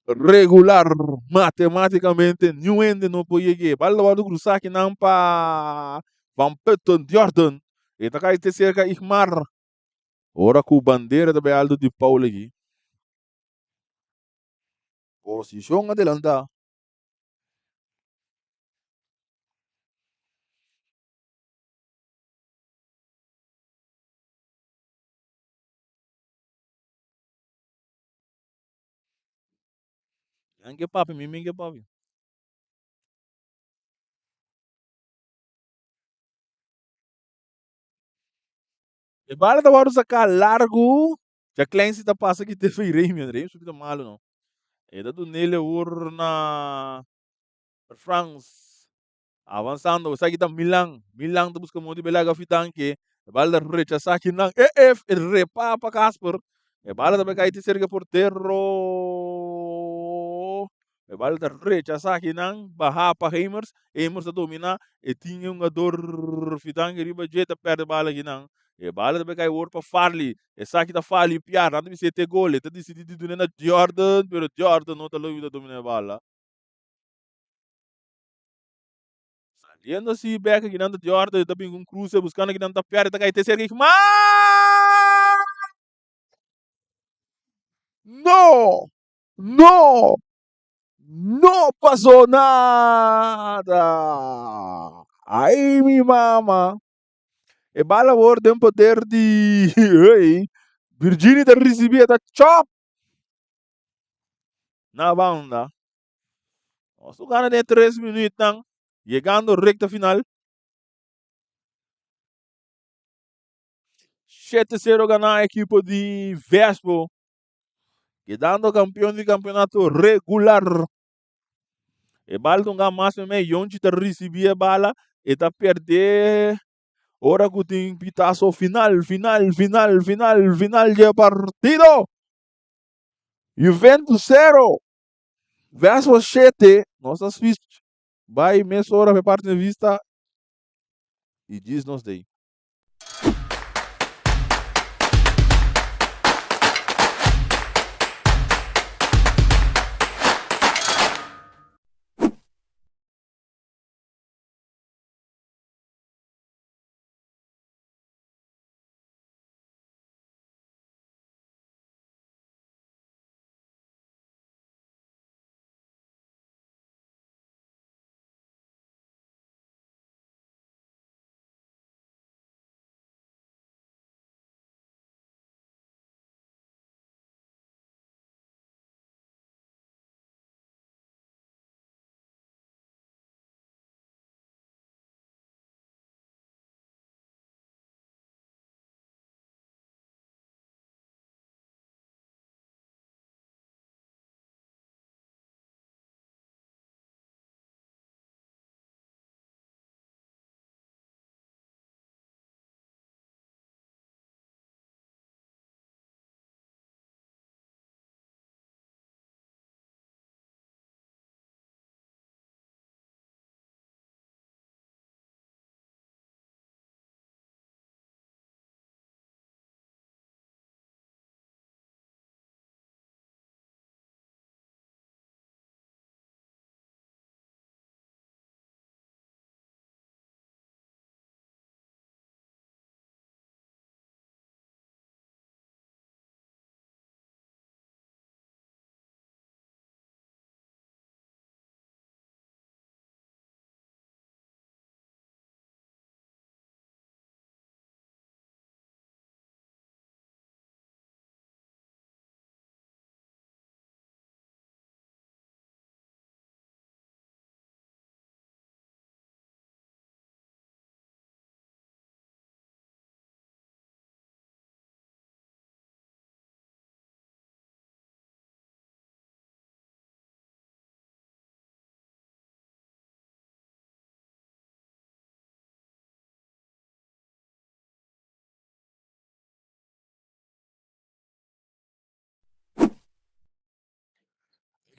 regular, matematicamente, nenhum ende não pode chegar. Bala do cruzar que não para Van Petten Jordan. E tá aí cerca Ikmar. Ora com bandeira também Aldo de Paulo aqui. Posição adelanta. Anche papi, mimi que papi. E bala da hora sacar largo. Já Clancy tá passa que te feirei, meu Deus, isso é malo não. E da do nele urna France. Avançando, sai kita Milan. Milan tu busca modi belaga fitanke. E bala recha saki nang EF repa pa Casper. E bala da bekai ti serga portero. E bala da recha saki nang baha pa Hamers. Hamers da domina e tinha um jogador fitanke riba jeta perde bala ginang. E bala da bekai wor pa Farley. E saki da Farley piar, nada mi sete gol. Tá decidido de na Jordan, pero Jordan não tá logo da domina bala. Yendo si back que nanda Jordan tapi um cruze buscando que nanda piare tá caite cerca mas no no no pasó nada aí mi mama e bala orden poder de hey, Virginia da recibia da chop na banda o gana de 3 minutos não chegando recta final 7-0 ganhar a equipe de Vespo quedando campeão de campeonato regular E bala tunga mas me yonchi ta recibir bala e ta perder ora que tem pitaço final de partido. Juventus 0 versus 7. Nossas fichas. Vai meia hora para parte de vista e diz nos daí.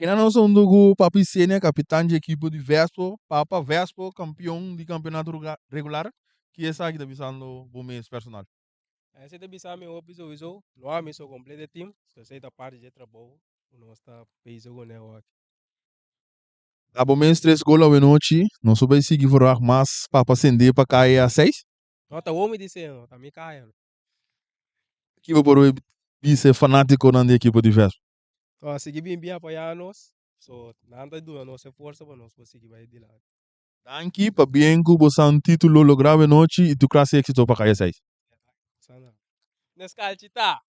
Aqui nós somos do Papi Sênia, capitão de equipe de Vespo, Papa Vespo, campeão de campeonato regular, que é aqui da visão do mês personal. Essa é a visão meu episódio, não há missão completa time, se você está parte de trabalho, não está pensando com ele. A bom mês 3 gols ao noite, não soube seguir for mais Papa acender para cair a 6. Não está homem dizendo, está me caindo. Que vou por ser fanático na equipe de Vespo. Então, seguir bem apoiar nós, so nada do nossa força para nós conseguir vai de lá. Danke, para bem que você um título logrado noite e tu classe êxito para cair a 6. Sana. Nescalcita.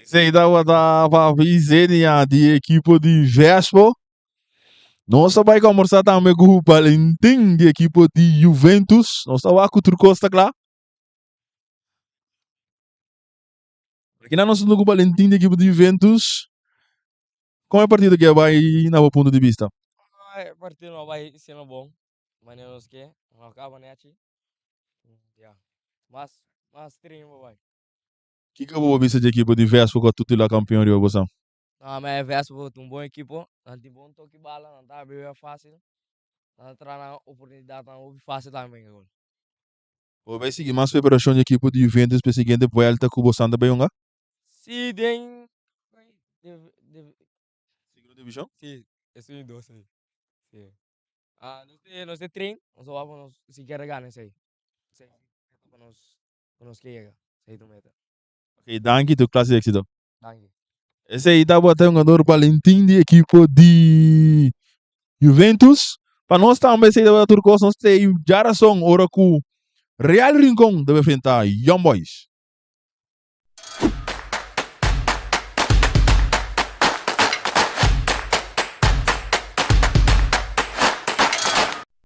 Sei da para visenia de equipe de Vespo. Nós vai conversar também com o Valentim de equipe de Juventus. Nós estamos com o Costa lá. Aqui nós estamos com o Valentim de equipe de Juventus. Como é a partida que vai na meu ponto de vista? A partida não vai ser bom, mas nós que não acaba né aqui. Mas treino vai. Que eu vou ver de equipe de Vespo com tudo lá campeão de você? Não, mas é Vespo um bom equipe, não tem bom toque bala, não tá bem fácil. Não tá na oportunidade não fácil também agora. Vou ver seguir mais preparação de equipe de Juventus para seguinte volta com você também, não? Se tem Segunda divisão? sim, esse é doce. Sim. Nós tem treino, nós vamos se quer ganhar isso aí. Sim. Para nós que chega, sei do meta. Ok, danke, tu classe êxito. Danke. Esse aí está botando um jogador Valentim de equipe de Juventus. Para nós também, se da Turcos, nós temos Jarason, ora com Real Rincón, deve enfrentar Young Boys.